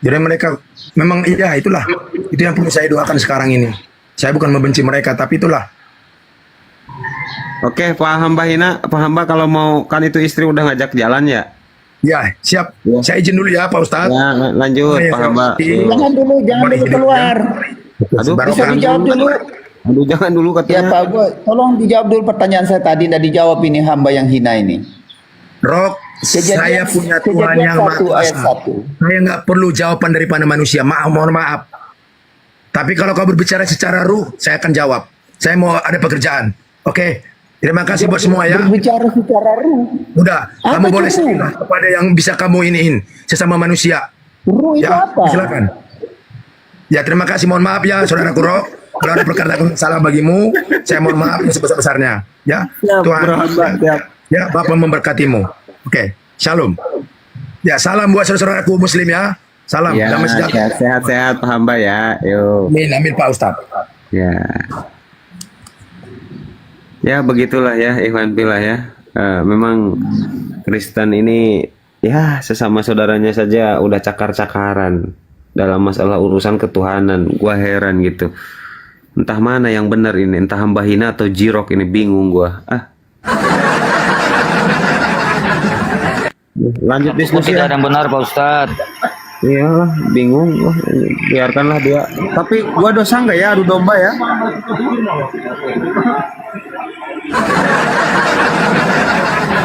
Jadi mereka memang iya itulah. Itu yang perlu saya doakan sekarang ini. Saya bukan membenci mereka, tapi itulah. Oke, Pak Hamba Hina, Pak Hamba kalau mau, kan itu istri udah ngajak jalan ya? Ya, siap. Saya izin dulu ya, Pak Ustadz. Ya, lanjut, Pak Hamba. Jangan dulu keluar. Aduh, Bisa dijawab dulu. Aduh, jangan dulu Ya katanya. Pak, tolong dijawab dulu pertanyaan saya tadi, tidak dijawab ini hamba yang hina ini. Rok, saya punya Tuhan yang Maha Kuasa. Saya nggak perlu jawaban daripada manusia. Mohon maaf. Tapi kalau kau berbicara secara ruh, saya akan jawab. Saya mau ada pekerjaan. Oke. Terima kasih buat semua ya. Berbicara secara ruh. Udah, kamu boleh cerita kepada yang bisa kamu iniin sesama manusia. Ruh itu Ya, apa? silakan. Ya, terima kasih. Mohon maaf ya, saudaraku Rok. Kalau ada perkataan salah bagimu, saya mohon maaf yang sebesar-besarnya. Ya, Tuhan. Ya, Bapak memberkatimu. Oke, shalom. Ya, salam buat saudara-saudaraku Muslim ya. Salam, Ya, damai sejahtera. sehat-sehat Pak Hamba ya. Yuk. Amin, Pak Ustadz. Ya. Ya begitulah ya Ikhwan Fillah ya. Memang Kristen ini ya sesama saudaranya saja udah cakar-cakaran dalam masalah urusan ketuhanan. Gua heran gitu. Entah mana yang benar ini, entah hamba hina atau jirok ini, bingung gua. Lanjut diskusi. Tidak ada yang benar Pak Ustadz. Iya, bingung. Biarkanlah dia. Tapi gua dosa nggak ya adu domba ya?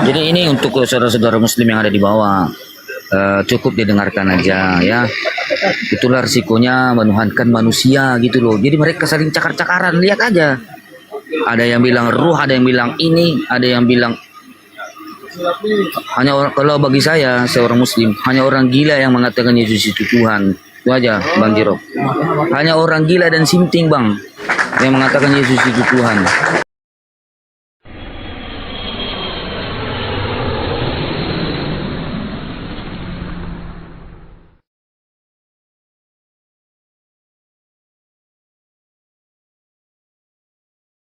Jadi ini untuk saudara-saudara muslim yang ada di bawah, cukup didengarkan aja ya. Itulah risikonya menuhankan manusia gitu loh. Jadi mereka saling cakar-cakaran, lihat aja. Ada yang bilang ruh, ada yang bilang ini, ada yang bilang kalau bagi saya seorang muslim, hanya orang gila yang mengatakan Yesus itu Tuhan. Itu aja Bang Jiro. Hanya orang gila dan sinting Bang yang mengatakan Yesus itu Tuhan.